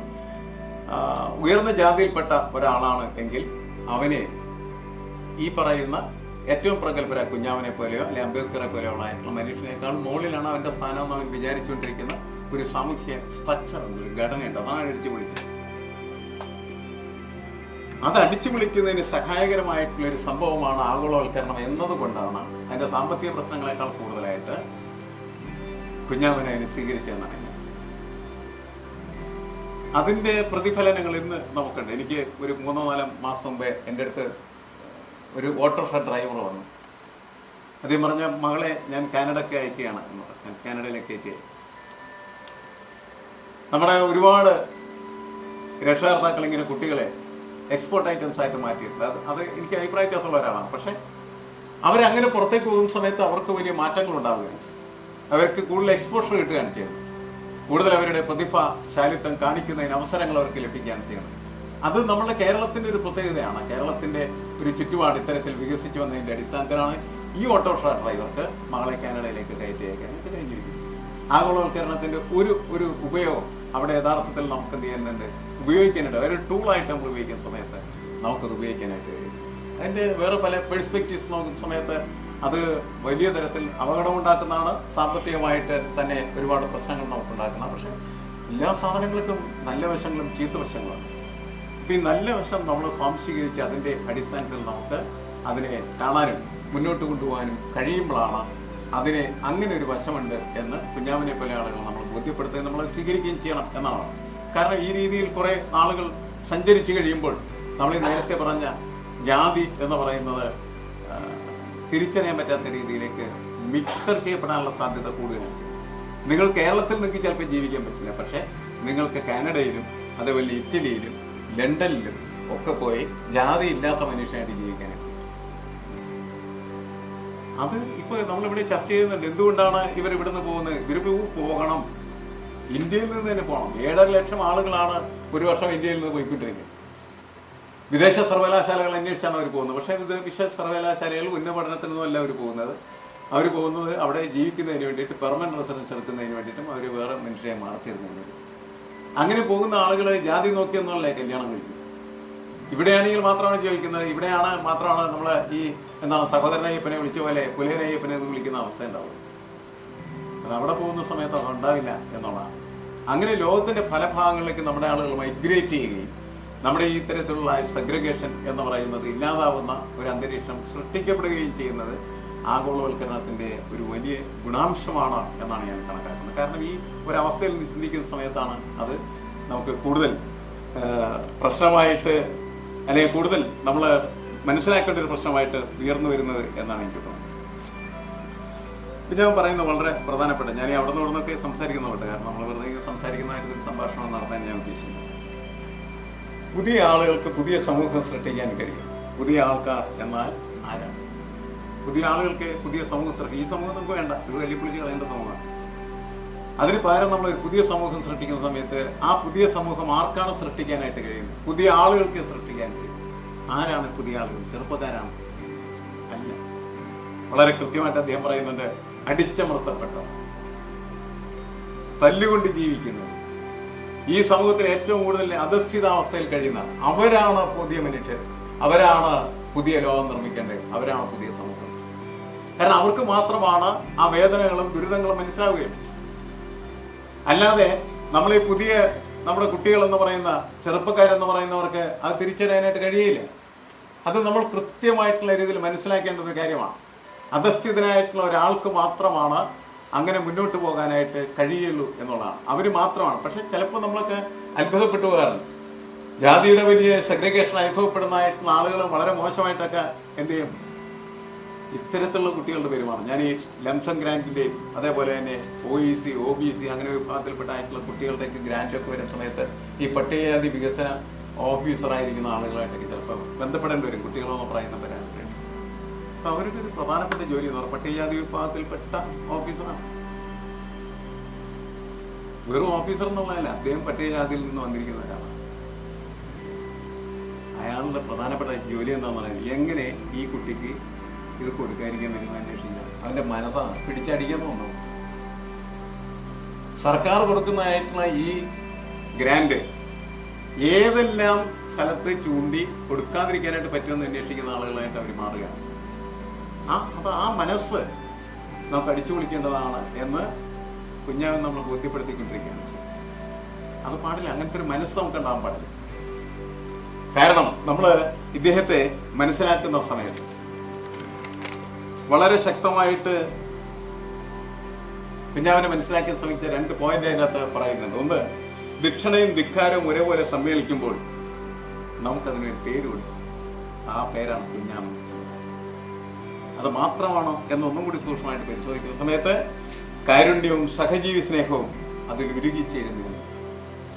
ഉയർന്ന ജാതിയിൽപ്പെട്ട ഒരാളാണ് എങ്കിൽ അവനെ ഈ പറയുന്ന ഏറ്റവും പ്രഗത്ഭരായ കുഞ്ഞാവനെ പോലെയോ അല്ലെ അംബേദ്കറെ പോലെയോ ആയിട്ടുള്ള മനുഷ്യനേക്കാൾ മുകളിലാണ് അവന്റെ സ്ഥാനം എന്ന് അവൻ വിചാരിച്ചുകൊണ്ടിരിക്കുന്ന ഒരു സാമൂഹ്യ സ്ട്രക്ചർ ഉണ്ട്, ഒരു ഘടനയുണ്ട്. അതാണ് അടിച്ചു പൊളിക്കുന്നത്. അത് അടിച്ചു വിളിക്കുന്നതിന് സഹായകരമായിട്ടുള്ള ഒരു സംഭവമാണ് ആഗോളവൽക്കരണം എന്നതുകൊണ്ടാണ് അതിന്റെ സാമ്പത്തിക പ്രശ്നങ്ങളെക്കാൾ കൂടുതലായിട്ട് കുഞ്ഞാമൻ അതിനെ സ്വീകരിച്ചതെന്നാണ് ഞാൻ. അതിന്റെ പ്രതിഫലനങ്ങൾ ഇന്ന് നമുക്കുണ്ട്. എനിക്ക് ഒരു 3-4 മാസം മുമ്പേ എൻ്റെ അടുത്ത് ഒരു ഓട്ടോറിക്ഷ ഡ്രൈവർ വന്നു. അദ്ദേഹം പറഞ്ഞ മകളെ ഞാൻ കാനഡയ്ക്ക് അയക്കുകയാണ് എന്ന് പറഞ്ഞു. കാനഡയിലേക്ക് അയച്ചു. നമ്മുടെ ഒരുപാട് രക്ഷകർത്താക്കൾ ഇങ്ങനെ കുട്ടികളെ എക്സ്പോർട്ട് ഐറ്റംസ് ആയിട്ട് മാറ്റിയിട്ടുണ്ട്. അത് എനിക്ക് അഭിപ്രായ വ്യത്യാസമുള്ള ഒരാളാണ്. പക്ഷെ അവരങ്ങനെ പുറത്തേക്ക് പോകുന്ന സമയത്ത് അവർക്ക് വലിയ മാറ്റങ്ങൾ ഉണ്ടാവുകയാണ് ചെയ്യും. അവർക്ക് കൂടുതൽ എക്സ്പോഷർ കിട്ടുകയാണ് ചെയ്യുന്നത്. കൂടുതൽ അവരുടെ പ്രതിഭാശാലിത്വം കാണിക്കുന്നതിന് അവസരങ്ങൾ അവർക്ക് ലഭിക്കുകയാണ് ചെയ്യുന്നത്. അത് നമ്മുടെ കേരളത്തിന്റെ ഒരു പ്രത്യേകതയാണ്. കേരളത്തിന്റെ ഒരു ചുറ്റുപാട് ഇത്തരത്തിൽ വികസിച്ചു വന്നതിന്റെ അടിസ്ഥാനത്തിലാണ് ഈ ഓട്ടോറിക്ഷ ഡ്രൈവർക്ക് മകളെ കാനഡയിലേക്ക് കയറ്റി അയക്കാനായിട്ട് കഴിഞ്ഞിരിക്കുന്നത്. ആഗോളവൽക്കരണത്തിന്റെ ഒരു ഉപയോഗം അവിടെ യഥാർത്ഥത്തിൽ നമുക്ക് എന്ത് ചെയ്യുന്നുണ്ട്, ഉപയോഗിക്കാനുണ്ട്. ഒരു ടൂളായിട്ട് നമ്മൾ ഉപയോഗിക്കുന്ന സമയത്ത് നമുക്കത് ഉപയോഗിക്കാനായിട്ട് കഴിയും. അതിന്റെ വേറെ പല പെർസ്പെക്റ്റീവ്സ് നോക്കുന്ന സമയത്ത് അത് വലിയ തരത്തിൽ അപകടമുണ്ടാക്കുന്നതാണ്. സാമ്പത്തികമായിട്ട് തന്നെ ഒരുപാട് പ്രശ്നങ്ങൾ നമുക്കുണ്ടാക്കുന്ന. പക്ഷെ എല്ലാ സാധനങ്ങൾക്കും നല്ല വശങ്ങളും ചീത്ത വശങ്ങളുമാണ്. ഇപ്പം ഈ നല്ല വശം നമ്മൾ സ്വാംശീകരിച്ച് അതിന്റെ അടിസ്ഥാനത്തിൽ നമുക്ക് അതിനെ കാണാനും മുന്നോട്ട് കൊണ്ടുപോകാനും കഴിയുമ്പോഴാണ് അതിനെ അങ്ങനെ ഒരു വശമുണ്ട് എന്ന് കുഞ്ഞാമനെ പോലെ ആളുകൾ നമ്മൾ ബോധ്യപ്പെടുത്തുകയും നമ്മൾ സ്വീകരിക്കുകയും ചെയ്യണം എന്നാണ്. കാരണം ഈ രീതിയിൽ കുറെ ആളുകൾ സഞ്ചരിച്ചു കഴിയുമ്പോൾ നമ്മൾ നേരത്തെ പറഞ്ഞ ജാതി എന്ന് പറയുന്നത് തിരിച്ചറിയാൻ പറ്റാത്ത രീതിയിലേക്ക് മിക്സർ ചെയ്യപ്പെടാനുള്ള സാധ്യത കൂടുതലാണ്. നിങ്ങൾ കേരളത്തിൽ നിങ്ങൾക്ക് ചിലപ്പോൾ ജീവിക്കാൻ പറ്റില്ല. പക്ഷെ നിങ്ങൾക്ക് കാനഡയിലും അതേപോലെ ഇറ്റലിയിലും ലണ്ടനിലും ഒക്കെ പോയി ജാതി ഇല്ലാത്ത മനുഷ്യനായിട്ട് ജീവിക്കാനായിട്ട്. അത് ഇപ്പോൾ നമ്മളിവിടെ ചർച്ച ചെയ്യുന്നുണ്ട്. എന്തുകൊണ്ടാണ് ഇവർ ഇവിടുന്ന് പോകുന്നത്? ഇവർ പോകണം, ഇന്ത്യയിൽ നിന്ന് തന്നെ പോകണം. 7.5 ലക്ഷം ആളുകളാണ് ഒരു വർഷം ഇന്ത്യയിൽ നിന്ന് പോയിക്കൊണ്ടിരിക്കുന്നത്. വിദേശ സർവകലാശാലകൾ അന്വേഷിച്ചാണ് അവർ പോകുന്നത്. പക്ഷേ വിദേശ സർവകലാശാലകൾ ഉന്നപഠനത്തിനൊന്നും അല്ല അവർ പോകുന്നത്. അവർ പോകുന്നത് അവിടെ ജീവിക്കുന്നതിന് വേണ്ടിയിട്ട്, പെർമനന്റ് റെസിഡൻസ് എടുക്കുന്നതിന് വേണ്ടിയിട്ടും അവർ വേറെ മനുഷ്യരെ മാർത്തിരുന്നതിന് വേണ്ടി. അങ്ങനെ പോകുന്ന ആളുകൾ ജാതി നോക്കിയെന്നുള്ള കല്യാണം കഴിക്കും. ഇവിടെയാണെങ്കിൽ മാത്രമാണ് ചോദിക്കുന്നത്. ഇവിടെയാണ് മാത്രമാണ് നമ്മൾ ഈ സഹോദരനയ്യപ്പനെ വിളിച്ച പോലെ പുലയനയ്യപ്പനെ എന്ന് വിളിക്കുന്ന അവസ്ഥ ഉണ്ടാവും. അത് അവിടെ പോകുന്ന സമയത്ത് അതുണ്ടാവില്ല എന്നുള്ളതാണ്. അങ്ങനെ ലോകത്തിന്റെ പല ഭാഗങ്ങളിലേക്ക് നമ്മുടെ ആളുകൾ മൈഗ്രേറ്റ് ചെയ്യുകയും നമ്മുടെ ഈ ഇത്തരത്തിലുള്ള സെഗ്രിഗേഷൻ എന്ന് പറയുന്നത് ഇല്ലാതാവുന്ന ഒരു അന്തരീക്ഷം സൃഷ്ടിക്കപ്പെടുകയും ചെയ്യുന്നത് ആഗോളവൽക്കരണത്തിന്റെ ഒരു വലിയ ഗുണാംശമാണ് എന്നാണ് ഞാൻ കണക്കാക്കുന്നത്. കാരണം ഈ ഒരവസ്ഥയിൽ ചിന്തിക്കുന്ന സമയത്താണ് അത് നമുക്ക് കൂടുതൽ പ്രശ്നമായിട്ട്, അല്ലെങ്കിൽ കൂടുതൽ നമ്മൾ മനസ്സിലാക്കേണ്ട ഒരു പ്രശ്നമായിട്ട് ഉയർന്നു വരുന്നത് എന്നാണ് എനിക്ക് തോന്നുന്നത്. ഇത് ഞാൻ പറയുന്നത് വളരെ പ്രധാനപ്പെട്ട, ഞാൻ അവിടെ നിന്നൊക്കെ സംസാരിക്കുന്നുണ്ട്. കാരണം നമ്മൾ വെറുതെ സംസാരിക്കുന്നതായിട്ട് ഒരു സംഭാഷണം നടത്താൻ ഞാൻ ഉദ്ദേശിക്കുന്നത്. പുതിയ ആളുകൾക്ക് പുതിയ സമൂഹം സൃഷ്ടിക്കാൻ കഴിയും. പുതിയ ആൾക്കാർ എന്നാൽ ആരാണ്? പുതിയ ആളുകൾക്ക് പുതിയ സമൂഹം സൃഷ്ടിക്കും. ഈ സമൂഹം നമുക്ക് വേണ്ട, ഇത് വെല്ലുവിളിച്ച് കളയേണ്ട സമൂഹമാണ്. അതിന് പകരം നമ്മൾ ഒരു പുതിയ സമൂഹം സൃഷ്ടിക്കുന്ന സമയത്ത് ആ പുതിയ സമൂഹം ആർക്കാണ് സൃഷ്ടിക്കാനായിട്ട് കഴിയുന്നത്? പുതിയ ആളുകൾക്ക് സൃഷ്ടിക്കാൻ കഴിയും. ആരാണ് പുതിയ ആളുകൾ? ചെറുപ്പക്കാരാണ്? അല്ല. വളരെ കൃത്യമായിട്ട് അദ്ദേഹം പറയുന്നുണ്ട്, അടിച്ചമർത്തപ്പെട്ട, തല്ലുകൊണ്ട് ജീവിക്കുന്നത്, ഈ സമൂഹത്തിൽ ഏറ്റവും കൂടുതൽ അധസ്ഥിതാവസ്ഥയിൽ കഴിയുന്ന അവരാണ് പുതിയ മനുഷ്യർ. അവരാണ് പുതിയ ലോകം നിർമ്മിക്കേണ്ടത്. അവരാണ് പുതിയ സമൂഹം. കാരണം അവർക്ക് മാത്രമാണ് ആ വേദനകളും ദുരിതങ്ങളും മനസ്സിലാവുകയുള്ളൂ. അല്ലാതെ നമ്മൾ ഈ പുതിയ നമ്മുടെ കുട്ടികളെന്ന് പറയുന്ന ചെറുപ്പക്കാരെന്ന് പറയുന്നവർക്ക് അത് തിരിച്ചറിയാനായിട്ട് കഴിയില്ല. അത് നമ്മൾ കൃത്യമായിട്ടുള്ള രീതിയിൽ മനസ്സിലാക്കേണ്ട ഒരു കാര്യമാണ്. അധസ്ഥിതനായിട്ടുള്ള ഒരാൾക്ക് മാത്രമാണ് അങ്ങനെ മുന്നോട്ട് പോകാനായിട്ട് കഴിയുള്ളൂ എന്നുള്ളതാണ്. അവർ മാത്രമാണ്. പക്ഷെ ചിലപ്പോൾ നമ്മളൊക്കെ അത്ഭുതപ്പെട്ടു പോകാറുണ്ട്. ജാതിയുടെ വലിയ സെഗ്രിഗേഷൻ അനുഭവപ്പെടുന്നതായിട്ടുള്ള ആളുകൾ വളരെ മോശമായിട്ടൊക്കെ എന്ത് ചെയ്യും, ഇത്തരത്തിലുള്ള കുട്ടികളുടെ പെരുമാറും. ഞാൻ ഈ ലംസം ഗ്രാൻഡിന്റെയും അതേപോലെ തന്നെ OEC, OBC അങ്ങനെ വിഭാഗത്തിൽപ്പെട്ടായിട്ടുള്ള കുട്ടികളുടെയൊക്കെ ഗ്രാൻഡൊക്കെ വരുന്ന സമയത്ത് ഈ പട്ടികജാതി വികസന ഓഫീസറായിരിക്കുന്ന ആളുകളായിട്ടൊക്കെ ചിലപ്പോൾ ബന്ധപ്പെടേണ്ടി വരും. കുട്ടികളെന്ന് പറയുന്നവരാണ്. അപ്പൊ അവരുടെ ഒരു പ്രധാനപ്പെട്ട ജോലി എന്ന് പറഞ്ഞാൽ പട്ടികജാതി വിഭാഗത്തിൽപ്പെട്ട ഓഫീസറാണ്. വെറും ഓഫീസർ എന്നുള്ളതല്ല, അദ്ദേഹം പട്ടികജാതിയിൽ നിന്ന് വന്നിരിക്കുന്ന ഒരാളാണ്. അയാളുടെ പ്രധാനപ്പെട്ട ജോലി എന്താണെന്ന് പറയുന്നത്, എങ്ങനെ ഈ കുട്ടിക്ക് ഇത് കൊടുക്കാതിരിക്കാൻ വരുന്ന അന്വേഷിക്കണം. അവന്റെ മനസ്സാണ് പിടിച്ചടിക്കാൻ തോന്നുന്നു. സർക്കാർ കൊടുക്കുന്നതായിട്ടുള്ള ഈ ഗ്രാൻഡ് ഏതെല്ലാം സ്ഥലത്ത് ചൂണ്ടി കൊടുക്കാതിരിക്കാനായിട്ട് പറ്റുമെന്ന് അന്വേഷിക്കുന്ന ആളുകളായിട്ട് അവർ മാറുകയാണ്. ആ മനസ്സ് നമുക്ക് അടിച്ചു വിളിക്കേണ്ടതാണ് എന്ന് കുഞ്ഞാവൻ നമ്മൾ ബോധ്യപ്പെടുത്തിക്കൊണ്ടിരിക്കുകയാണ്. അത് പാടില്ല. അങ്ങനത്തെ ഒരു മനസ്സ് നമുക്ക് ഉണ്ടാകാൻ പാടില്ല. കാരണം നമ്മൾ ഇദ്ദേഹത്തെ മനസ്സിലാക്കുന്ന സമയത്ത് വളരെ ശക്തമായിട്ട് കുഞ്ഞാവിനെ മനസ്സിലാക്കാൻ ശ്രമിച്ച 2 പോയിന്റ് അതിനകത്ത് പറയുന്നുണ്ട്. ഒന്ന്, ദക്ഷിണയും ധിക്കാരവും ഒരേപോലെ സമ്മേളിക്കുമ്പോൾ നമുക്കതിനൊരു പേര് കൊടുക്കും. ആ പേരാണ് കുഞ്ഞാമൻ. അത് മാത്രമാണോ എന്നൊന്നും കൂടി സൂക്ഷ്മമായിട്ട് പരിശോധിക്കുന്ന സമയത്ത് കാരുണ്യവും സഹജീവി സ്നേഹവും അതിൽ ഉരുകിച്ചേരുന്നില്ല.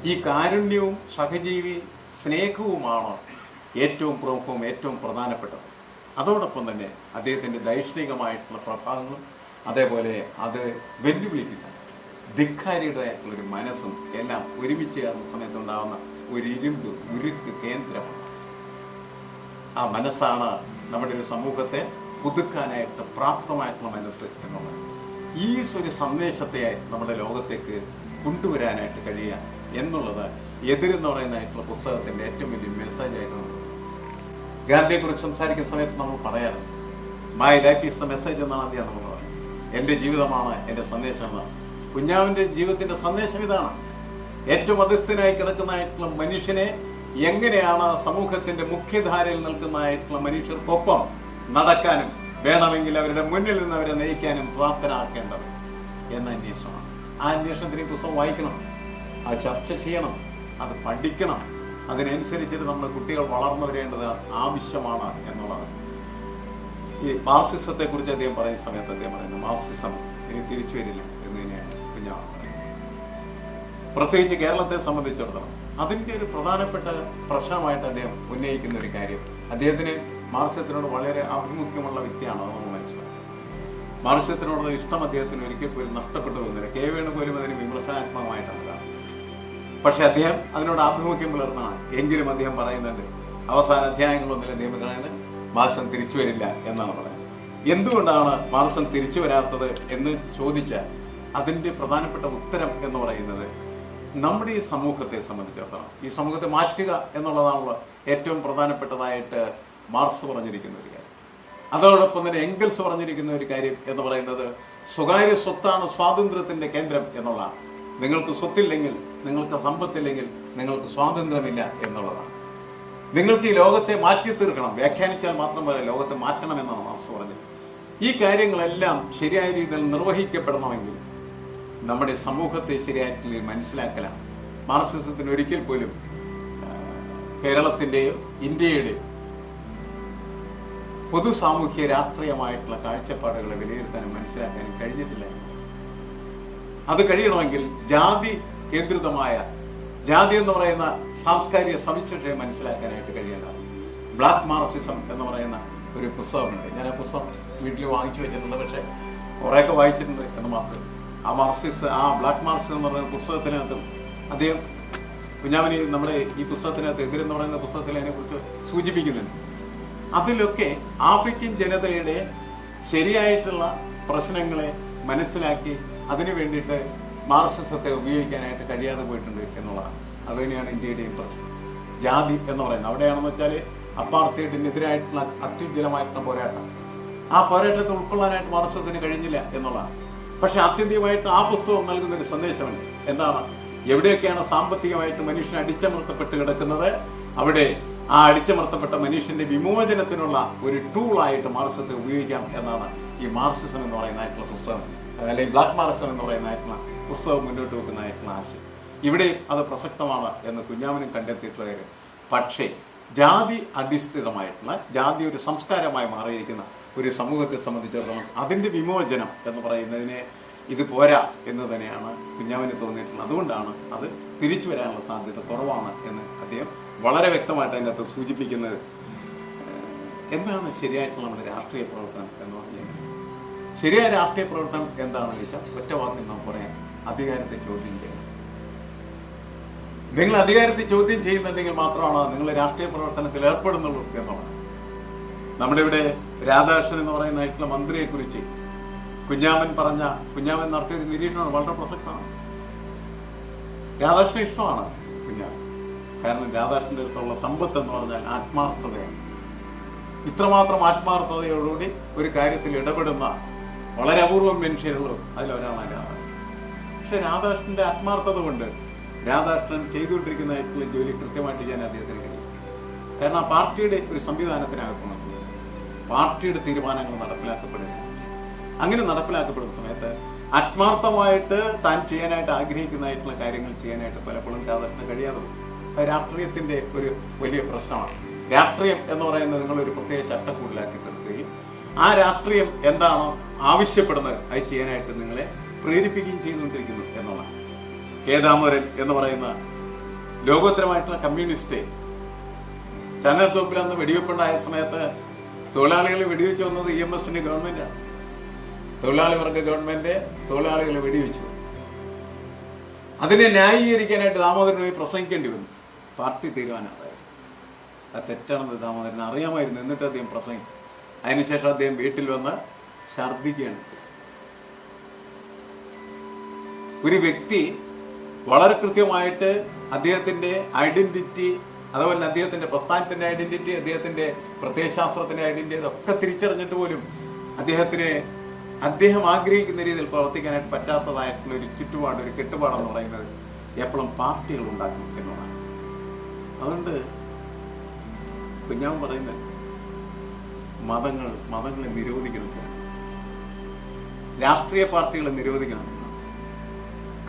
ഈ കാരുണ്യവും സഹജീവി സ്നേഹവുമാണ് ഏറ്റവും പ്രമുഖവും ഏറ്റവും പ്രധാനപ്പെട്ടത്. അതോടൊപ്പം തന്നെ അദ്ദേഹത്തിൻ്റെ ദൈഷ്ണികമായിട്ടുള്ള പ്രഭാവങ്ങളും അതേപോലെ അത് വെല്ലുവിളിക്കുന്ന ധിക്കാരിയുടേതായിട്ടുള്ളൊരു മനസ്സും എല്ലാം ഒരുമിച്ച് ചേർന്ന സമയത്തുണ്ടാകുന്ന ഒരു ഇരുമ്പ് ഉരുക്ക് കേന്ദ്രമാണ്. ആ മനസ്സാണ് നമ്മുടെ ഒരു സമൂഹത്തെ പുതുക്കാനായിട്ട് പ്രാപ്തമായിട്ടുള്ള മനസ്സ് എന്നുള്ളത്. ഈ ഒരു സന്ദേശത്തെ നമ്മുടെ ലോകത്തേക്ക് കൊണ്ടുവരാനായിട്ട് കഴിയുക എന്നുള്ളത് എതിരെന്ന് പറയുന്നതായിട്ടുള്ള പുസ്തകത്തിന്റെ ഏറ്റവും വലിയ മെസ്സേജ് ആയിട്ടാണ്. ഗാന്ധിയെക്കുറിച്ച് സംസാരിക്കുന്ന സമയത്ത് നമ്മൾ പറയാറുണ്ട്, my life is the message എന്നാണ് ആദ്യം നമ്മൾ പറയുന്നത്. എൻ്റെ ജീവിതമാണ് എൻ്റെ സന്ദേശം എന്നാണ്. കുഞ്ഞാവിൻ്റെ ജീവിതത്തിന്റെ സന്ദേശം ഇതാണ്. ഏറ്റവും അധസ്ഥനായി കിടക്കുന്നതായിട്ടുള്ള മനുഷ്യനെ എങ്ങനെയാണ് സമൂഹത്തിന്റെ മുഖ്യധാരയിൽ നിൽക്കുന്നതായിട്ടുള്ള മനുഷ്യർക്കൊപ്പം നടക്കാനും വേണമെങ്കിൽ അവരുടെ മുന്നിൽ നിന്ന് അവരെ നയിക്കാനും പ്രാപ്തരാക്കേണ്ടത് എന്ന അന്വേഷണമാണ്. ആ അന്വേഷണത്തിന് ഈ പുസ്തകം വായിക്കണം, അത് ചർച്ച ചെയ്യണം, അത് പഠിക്കണം. അതിനനുസരിച്ചിട്ട് നമ്മുടെ കുട്ടികൾ വളർന്നു വരേണ്ടത് ആവശ്യമാണ് എന്നുള്ളതാണ്. ഈ മാർക്സിസത്തെ കുറിച്ച് അദ്ദേഹം പറയുന്ന സമയത്ത് അദ്ദേഹം പറയുന്നത്, മാർക്സിസം ഇനി തിരിച്ചു വരില്ല എന്ന് തന്നെയാണ് കുഞ്ഞാവ് പറയുന്നത്. പ്രത്യേകിച്ച് കേരളത്തെ സംബന്ധിച്ചിടത്തോളം അതിൻ്റെ ഒരു പ്രധാനപ്പെട്ട പ്രശ്നമായിട്ട് അദ്ദേഹം ഉന്നയിക്കുന്ന ഒരു കാര്യം, അദ്ദേഹത്തിന് മാർക്സിസത്തിനോട് വളരെ ആഭിമുഖ്യമുള്ള വ്യക്തിയാണ്. അത് നമ്മൾ മനസ്സിലാക്കും. മാർക്സിസത്തിനോടുള്ള ഇഷ്ടം അദ്ദേഹത്തിന് ഒരിക്കൽ പോലും നഷ്ടപ്പെട്ടു പോകുന്നില്ല. കെ വേണു പോലും അതിന് വിമർശനാത്മകമായിട്ടാണ് കാണുന്നത്. പക്ഷെ അദ്ദേഹം അതിനോട് ആഭിമുഖ്യം പുലർന്നതാണ്. എങ്കിലും അദ്ദേഹം പറയുന്നുണ്ട്, അവസാന അധ്യായങ്ങളൊന്നിൽ അദ്ദേഹം പറയുന്നത് മാർക്സിസം തിരിച്ചു വരില്ല എന്നാണ് പറയുന്നത്. എന്തുകൊണ്ടാണ് മാർക്സിസം തിരിച്ചു വരാത്തത് എന്ന് ചോദിച്ചാൽ അതിൻ്റെ പ്രധാനപ്പെട്ട ഉത്തരം എന്ന് പറയുന്നത്, നമ്മുടെ ഈ സമൂഹത്തെ സംബന്ധിച്ചിടത്തോളം ഈ സമൂഹത്തെ മാറ്റുക എന്നുള്ളതാണല്ലോ ഏറ്റവും പ്രധാനപ്പെട്ടതായിട്ട് മാർക്സ് പറഞ്ഞിരിക്കുന്ന ഒരു കാര്യം. അതോടൊപ്പം തന്നെ എംഗൽസ് പറഞ്ഞിരിക്കുന്ന ഒരു കാര്യം എന്ന് പറയുന്നത്, സ്വകാര്യ സ്വത്താണ് സ്വാതന്ത്ര്യത്തിന്റെ കേന്ദ്രം എന്നുള്ളതാണ്. നിങ്ങൾക്ക് സ്വത്തില്ലെങ്കിൽ, നിങ്ങൾക്ക് സമ്പത്തില്ലെങ്കിൽ നിങ്ങൾക്ക് സ്വാതന്ത്ര്യമില്ല എന്നുള്ളതാണ്. നിങ്ങൾക്ക് ഈ ലോകത്തെ മാറ്റി തീർക്കണം, വ്യാഖ്യാനിച്ചാൽ മാത്രം പോലെ ലോകത്തെ മാറ്റണമെന്നാണ് മാർക്സ് പറഞ്ഞത്. ഈ കാര്യങ്ങളെല്ലാം ശരിയായ രീതിയിൽ നിർവഹിക്കപ്പെടണമെങ്കിൽ നമ്മുടെ സമൂഹത്തെ ശരിയായിട്ട് മനസ്സിലാക്കലാണ്. മാർക്സിസത്തിന് ഒരിക്കൽ പോലും കേരളത്തിന്റെയോ ഇന്ത്യയുടെയോ പൊതു സാമൂഹ്യ രാഷ്ട്രീയമായിട്ടുള്ള കാഴ്ചപ്പാടുകളെ വിലയിരുത്താനും മനസ്സിലാക്കാനും കഴിഞ്ഞിട്ടില്ല. അത് കഴിയണമെങ്കിൽ ജാതി കേന്ദ്രിതമായ, ജാതി എന്ന് പറയുന്ന സാംസ്കാരിക സവിശേഷതയെ മനസ്സിലാക്കാനായിട്ട് കഴിയേണ്ടതാണ്. ബ്ലാക്ക് മാർക്സിസം എന്ന് പറയുന്ന ഒരു പുസ്തകമുണ്ട്. ഞാൻ ആ പുസ്തകം വീട്ടിൽ വാങ്ങിച്ചു വെച്ചിട്ടുണ്ട്, പക്ഷെ കുറേയൊക്കെ വായിച്ചിട്ടുണ്ട് എന്ന് മാത്രമേ. ആ ബ്ലാക്ക് മാർക്സിസം എന്ന് പറയുന്ന പുസ്തകത്തിനകത്തും അദ്ദേഹം കുഞ്ഞാമനി നമ്മുടെ ഈ പുസ്തകത്തിനകത്ത് എതിരെന്ന് പറയുന്ന പുസ്തകത്തിൽ അതിനെക്കുറിച്ച് സൂചിപ്പിക്കുന്നുണ്ട്. അതിലൊക്കെ ആഫ്രിക്കൻ ജനതയുടെ ശരിയായിട്ടുള്ള പ്രശ്നങ്ങളെ മനസ്സിലാക്കി അതിനു വേണ്ടിയിട്ട് മാർക്സിസത്തെ ഉപയോഗിക്കാനായിട്ട് കഴിയാതെ പോയിട്ടുണ്ട് എന്നുള്ളതാണ്. അതുതന്നെയാണ് ഇന്ത്യയുടെയും പ്രശ്നം. ജാതി എന്ന് പറയുന്നത് അവിടെയാണെന്ന് വെച്ചാൽ അപ്പാർത്തൈഡിനെതിരായിട്ടുള്ള അത്യുജ്വലമായിട്ടുള്ള പോരാട്ടം, ആ പോരാട്ടത്തെ ഉൾക്കൊള്ളാനായിട്ട് മാർക്സിസത്തിന് കഴിഞ്ഞില്ല എന്നുള്ളതാണ്. പക്ഷെ ആത്യന്തികമായിട്ട് ആ പുസ്തകം നൽകുന്ന ഒരു സന്ദേശമുണ്ട്. എന്താണ്? എവിടെയൊക്കെയാണ് സാമ്പത്തികമായിട്ട് മനുഷ്യൻ അടിച്ചമർത്തപ്പെട്ട് കിടക്കുന്നത്, അവിടെ ആ അടിച്ചമർത്തപ്പെട്ട മനുഷ്യന്റെ വിമോചനത്തിനുള്ള ഒരു ടൂളായിട്ട് മാർക്സിസത്തെ ഉപയോഗിക്കാം എന്നാണ് ഈ മാർക്സിസം എന്ന് പറയുന്നതായിട്ടുള്ള പുസ്തകം, അല്ലെങ്കിൽ ബ്ലാക്ക് മാർക്സിസം എന്ന് പറയുന്നതായിട്ടുള്ള പുസ്തകം മുന്നോട്ട് വെക്കുന്നതായിട്ടുള്ള ആശയം. ഇവിടെ അത് പ്രസക്തമാണ് എന്ന് കുഞ്ഞാമനും കണ്ടെത്തിയിട്ടുള്ള കാര്യം. പക്ഷേ ജാതി അധിഷ്ഠിതമായിട്ടുള്ള, ജാതി ഒരു സംസ്കാരമായി മാറിയിരിക്കുന്ന ഒരു സമൂഹത്തെ സംബന്ധിച്ചിടത്തോളം അതിൻ്റെ വിമോചനം എന്ന് പറയുന്നതിനെ ഇത് പോരാ എന്ന് തന്നെയാണ് കുഞ്ഞാമന് തോന്നിയിട്ടുള്ളത്. അതുകൊണ്ടാണ് അത് തിരിച്ചു വരാനുള്ള സാധ്യത കുറവാണ് എന്ന് അദ്ദേഹം വളരെ വ്യക്തമായിട്ട് അതിൻ്റെ അകത്ത് സൂചിപ്പിക്കുന്നത്. എന്താണ് ശരിയായിട്ടുള്ള നമ്മുടെ രാഷ്ട്രീയ പ്രവർത്തനം എന്ന് പറഞ്ഞാൽ, ശരിയായ രാഷ്ട്രീയ പ്രവർത്തനം എന്താണെന്ന് ചോദിച്ചാൽ ഒറ്റ വാക്കിൽ നാം പറയാം, അധികാരത്തെ ചോദ്യം ചെയ്യണം. നിങ്ങൾ അധികാരത്തെ ചോദ്യം ചെയ്യുന്നുണ്ടെങ്കിൽ മാത്രമാണ് നിങ്ങൾ രാഷ്ട്രീയ പ്രവർത്തനത്തിൽ ഏർപ്പെടുന്നുള്ളൂ എന്നുള്ളത്. നമ്മുടെ ഇവിടെ രാധാകൃഷ്ണൻ എന്ന് പറയുന്നതായിട്ടുള്ള മന്ത്രിയെക്കുറിച്ച് കുഞ്ഞാമൻ നടത്തിയ ഒരു നിരീക്ഷണം വളരെ പ്രസക്തമാണ്. രാധാകൃഷ്ണൻ ഇഷ്ടമാണ് കുഞ്ഞാമൻ. കാരണം രാധാകൃഷ്ണന്റെ അടുത്തുള്ള സമ്പത്ത് എന്ന് പറഞ്ഞാൽ ആത്മാർത്ഥതയാണ്. ഇത്രമാത്രം ആത്മാർത്ഥതയോടുകൂടി ഒരു കാര്യത്തിൽ ഇടപെടുന്ന വളരെ അപൂർവം മനുഷ്യരുള്ളൂ, അതിലൊരാളാണ് രാധാകൃഷ്ണൻ. പക്ഷെ രാധാകൃഷ്ണന്റെ ആത്മാർത്ഥത കൊണ്ട് രാധാകൃഷ്ണൻ ചെയ്തുകൊണ്ടിരിക്കുന്നതായിട്ടുള്ള ജോലി കൃത്യമായിട്ട് ചെയ്യാൻ അദ്ദേഹത്തിന് കഴിയും. കാരണം ആ പാർട്ടിയുടെ ഒരു സംവിധാനത്തിനകത്ത് നോക്കി പാർട്ടിയുടെ തീരുമാനങ്ങൾ നടപ്പിലാക്കപ്പെടുകയാണ്. അങ്ങനെ നടപ്പിലാക്കപ്പെടുന്ന സമയത്ത് ആത്മാർത്ഥമായിട്ട് താൻ ചെയ്യാനായിട്ട് ആഗ്രഹിക്കുന്നതായിട്ടുള്ള കാര്യങ്ങൾ ചെയ്യാനായിട്ട് പലപ്പോഴും രാധാകൃഷ്ണന് കഴിയാതെ പോകും. അത് രാഷ്ട്രീയത്തിന്റെ ഒരു വലിയ പ്രശ്നമാണ്. രാഷ്ട്രീയം എന്ന് പറയുന്നത് നിങ്ങളൊരു പ്രത്യേക ചട്ടക്കൂടിലാക്കി തീർക്കുകയും ആ രാഷ്ട്രീയം എന്താണോ ആവശ്യപ്പെടുന്നത് അത് ചെയ്യാനായിട്ട് നിങ്ങളെ പ്രേരിപ്പിക്കുകയും ചെയ്തുകൊണ്ടിരിക്കുന്നു എന്നുള്ളതാണ്. കെ ദാമോദരൻ എന്ന് പറയുന്ന ലോകോത്തരമായിട്ടുള്ള കമ്മ്യൂണിസ്റ്റ് ചന്ദനത്തോപ്പിൽ അന്ന് വെടിവെപ്പുണ്ടായ സമയത്ത് തൊഴിലാളികൾ വെടിവെച്ച് വന്നത് EMSന്റെ ഗവൺമെന്റാണ്. തൊഴിലാളി വർഗ ഗവൺമെന്റ് തൊഴിലാളികളെ വെടിവെച്ചു. അതിനെ ന്യായീകരിക്കാനായിട്ട് ദാമോദരൻ പോയി പ്രസംഗിക്കേണ്ടി വന്നു. പാർട്ടി തീരുമാനമായിരുന്നു. അത് തെറ്റാണെന്ന് ദാമോദരൻ അറിയാമായിരുന്നു. എന്നിട്ട് അദ്ദേഹം പ്രസംഗിച്ചു. അതിനുശേഷം അദ്ദേഹം വീട്ടിൽ വന്ന് ഛർദ്ദിക്കുകയാണ്. ഒരു വ്യക്തി വളരെ കൃത്യമായിട്ട് അദ്ദേഹത്തിന്റെ ഐഡന്റിറ്റി, അതുപോലെ അദ്ദേഹത്തിന്റെ പ്രസ്ഥാനത്തിന്റെ ഐഡന്റിറ്റി, അദ്ദേഹത്തിന്റെ പ്രത്യയശാസ്ത്രത്തിന്റെ ഐഡന്റിറ്റി അതൊക്കെ തിരിച്ചറിഞ്ഞിട്ട് പോലും അദ്ദേഹം ആഗ്രഹിക്കുന്ന രീതിയിൽ പ്രവർത്തിക്കാനായിട്ട് പറ്റാത്തതായിട്ടുള്ള ഒരു ചുറ്റുപാട്, ഒരു കെട്ടുപാടെന്ന് പറയുന്നത് എപ്പോഴും പാർട്ടികൾ ഉണ്ടാക്കും എന്നുള്ളതാണ്. അതുകൊണ്ട് ഞാൻ പറയുന്നത് മതങ്ങളെ നിരോധിക്കണം, രാഷ്ട്രീയ പാർട്ടികളെ നിരോധിക്കണം,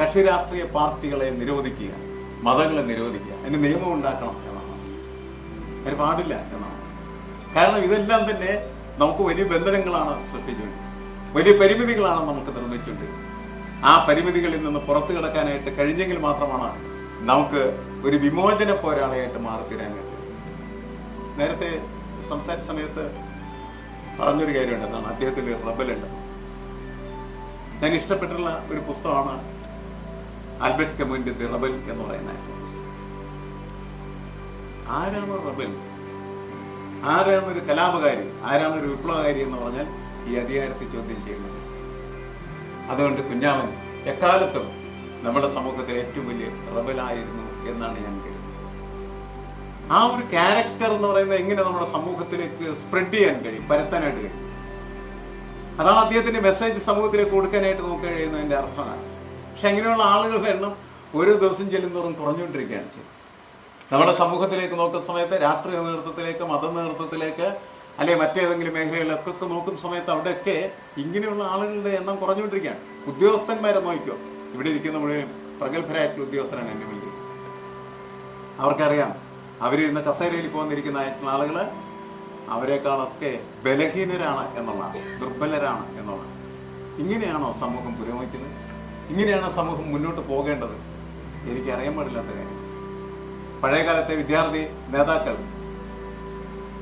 കക്ഷി രാഷ്ട്രീയ പാർട്ടികളെ നിരോധിക്കുക, മതങ്ങളെ നിരോധിക്കുക, അതിന് നിയമം ഉണ്ടാക്കണം എന്നാണ്. അതിന് പാടില്ല എന്നാണ്. കാരണം ഇതെല്ലാം തന്നെ നമുക്ക് വലിയ ബന്ധനങ്ങളാണ് സൃഷ്ടിച്ചുകൊണ്ട്, വലിയ പരിമിതികളാണ് നമുക്ക് നിർമ്മിച്ചുകൊണ്ട്. ആ പരിമിതികളിൽ നിന്ന് പുറത്തു കിടക്കാനായിട്ട് കഴിഞ്ഞെങ്കിൽ മാത്രമാണ് നമുക്ക് ഒരു വിമോചന പോരാളിയായിട്ട് മാറിത്തീരാൻ കഴിയും. നേരത്തെ സംസാരിച്ച സമയത്ത് പറഞ്ഞൊരു കാര്യമുണ്ട്, എന്താണ് അദ്ദേഹത്തിന്റെ റബലുണ്ട്. ഞാൻ ഇഷ്ടപ്പെട്ടിട്ടുള്ള ഒരു പുസ്തകമാണ് ആൽബർട്ട് കമ്യൂന്റെ ദി റബൽ എന്ന് പറയുന്ന പുസ്തകം. ആരാണ് റബൽ? ആരാണ് ഒരു കലാപകാരി? ആരാണ് ഒരു വിപ്ലവകാരി എന്ന് പറഞ്ഞാൽ ഈ അധികാരത്തെ ചോദ്യം ചെയ്യുന്നത്. അതുകൊണ്ട് കുഞ്ഞാമൻ എക്കാലത്തും നമ്മുടെ സമൂഹത്തിലെ ഏറ്റവും വലിയ റബലായിരുന്നു എന്നാണ് ഞാൻ കരുതുന്നത്. ആ ഒരു ക്യാരക്ടർ എന്ന് പറയുന്നത് എങ്ങനെ നമ്മുടെ സമൂഹത്തിലേക്ക് സ്പ്രെഡ് ചെയ്യാൻ കഴിയും, പരത്താനായിട്ട് കഴിയും. അതാണ് അദ്ദേഹത്തിന്റെ മെസ്സേജ് സമൂഹത്തിലേക്ക് കൊടുക്കാനായിട്ട് നമുക്ക് കഴിയുന്നതിന്റെ അർത്ഥമാണ്. പക്ഷെ അങ്ങനെയുള്ള ആളുകളുടെ എണ്ണം ഓരോ ദിവസം ചെല്ലുന്തോറും കുറഞ്ഞുകൊണ്ടിരിക്കുകയാണ് ചെയ്യുന്നത്. നമ്മുടെ സമൂഹത്തിലേക്ക് നോക്കുന്ന സമയത്ത്, രാഷ്ട്രീയ നേതൃത്വത്തിലേക്ക്, മത നേതൃത്വത്തിലേക്ക്, അല്ലെങ്കിൽ മറ്റേതെങ്കിലും മേഖലകളിലൊക്കെ നോക്കുന്ന സമയത്ത് അവിടെയൊക്കെ ഇങ്ങനെയുള്ള ആളുകളുടെ എണ്ണം കുറഞ്ഞുകൊണ്ടിരിക്കുകയാണ്. ഉദ്യോഗസ്ഥന്മാരെ നോക്കിക്കോ, ഇവിടെ ഇരിക്കുന്ന മുഴുവൻ പ്രഗത്ഭരായിട്ടുള്ള ഉദ്യോഗസ്ഥരാണ് എന്നെ മുന്നിൽ. അവർക്കറിയാം അവരിരുന്ന കസേരയിൽ പോന്നിരിക്കുന്നതായിട്ടുള്ള ആളുകള് അവരെക്കാളൊക്കെ ബലഹീനരാണ് എന്നുള്ളതാണ്, ദുർബലരാണ് എന്നുള്ളതാണ്. ഇങ്ങനെയാണോ സമൂഹം പുരോഗമിക്കുന്നത്? ഇങ്ങനെയാണോ സമൂഹം മുന്നോട്ട് പോകേണ്ടത്? എനിക്കറിയാൻ പാടില്ലാത്ത കാര്യം. പഴയകാലത്തെ വിദ്യാർത്ഥി നേതാക്കൾ,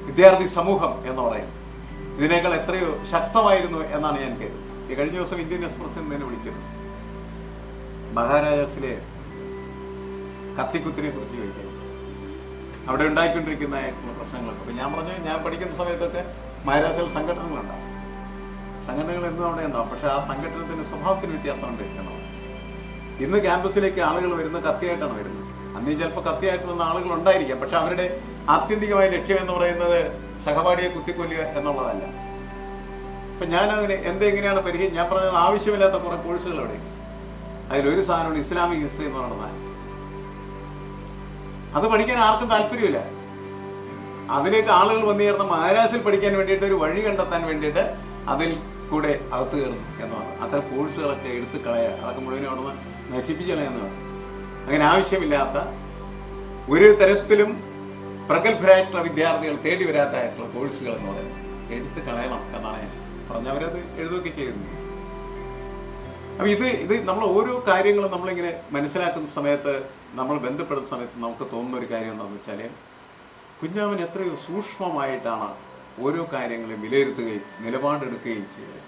വിദ്യാർത്ഥി സമൂഹം എന്ന് പറയും, ഇതിനേക്കാൾ എത്രയോ ശക്തമായിരുന്നു എന്നാണ് ഞാൻ കരുതുന്നത്. ഈ കഴിഞ്ഞ ദിവസം ഇന്ത്യൻ എക്സ്പ്രസ് എന്നെ വിളിച്ചിരുന്നു. മഹാരാജാസിലെ കത്തിക്കുത്തിനെ കുറിച്ച് ചോദിക്കാൻ, അവിടെ ഉണ്ടായിക്കൊണ്ടിരിക്കുന്നതായിട്ടുള്ള പ്രശ്നങ്ങളൊക്കെ. അപ്പൊ ഞാൻ പറഞ്ഞു, ഞാൻ പഠിക്കുന്ന സമയത്തൊക്കെ മഹാരാഷ്ട്രയിൽ സംഘടനകളുണ്ടാവും. സംഘടനകൾ എന്നും അവിടെ ഉണ്ടാവും. പക്ഷെ ആ സംഘടനത്തിന്റെ സ്വഭാവത്തിന് വ്യത്യാസമുണ്ട് എന്നാണ്. ഇന്ന് ക്യാമ്പസിലേക്ക് ആളുകൾ വരുന്നത് കത്തിയായിട്ടാണ് വരുന്നത്. അന്ന് ചിലപ്പോൾ കത്തിയായിട്ട് വന്ന ആളുകൾ ഉണ്ടായിരിക്കാം. പക്ഷെ അവരുടെ ആത്യന്തികമായ ലക്ഷ്യം എന്ന് പറയുന്നത് സഹപാഠിയെ കുത്തിക്കൊല്ലുക എന്നുള്ളതല്ല. അപ്പൊ ഞാനതിന് എന്തെങ്ങനെയാണ് ഞാൻ പറഞ്ഞത്, ആവശ്യമില്ലാത്ത കുറെ കോഴ്സുകൾ അവിടെ. അതിലൊരു സാധനമാണ് ഇസ്ലാമിക് ഹിസ്റ്ററി എന്ന് പറയുന്നത്. അത് പഠിക്കാൻ ആർക്കും താല്പര്യമില്ല. അതിലേക്ക് ആളുകൾ വന്നു ചേർന്ന മഹാരാഷ്ട്രയിൽ പഠിക്കാൻ വേണ്ടിയിട്ട് ഒരു വഴി കണ്ടെത്താൻ വേണ്ടിയിട്ട് അതിൽ കൂടെ അകത്ത് കയറുന്നു എന്നാണ്. അത്തരം കോഴ്സുകളൊക്കെ എടുത്ത് കളയുക, അതൊക്കെ മുഴുവനും അവിടെ നിന്ന് നശിപ്പിച്ച് കളയുന്നതാണ്. അങ്ങനെ ആവശ്യമില്ലാത്ത ഒരു തരത്തിലും പ്രഗത്ഭരായിട്ടുള്ള വിദ്യാർത്ഥികൾ തേടി വരാത്തായിട്ടുള്ള കോഴ്സുകൾ എന്ന് പറയുന്നത് എടുത്ത് കളയണം എന്നാണ് ഞാൻ പറഞ്ഞവരത് എഴുതുകയൊക്കെ ചെയ്യുന്നത്. അപ്പൊ ഇത് നമ്മൾ ഓരോ കാര്യങ്ങളും നമ്മളിങ്ങനെ മനസ്സിലാക്കുന്ന സമയത്ത്, നമ്മൾ ബന്ധപ്പെടുന്ന സമയത്ത് നമുക്ക് തോന്നുന്ന ഒരു കാര്യം എന്താണെന്ന് വെച്ചാൽ, കുഞ്ഞാമൻ എത്രയോ സൂക്ഷ്മമായിട്ടാണ് ഓരോ കാര്യങ്ങളും വിലയിരുത്തുകയും നിലപാടെടുക്കുകയും ചെയ്തത്.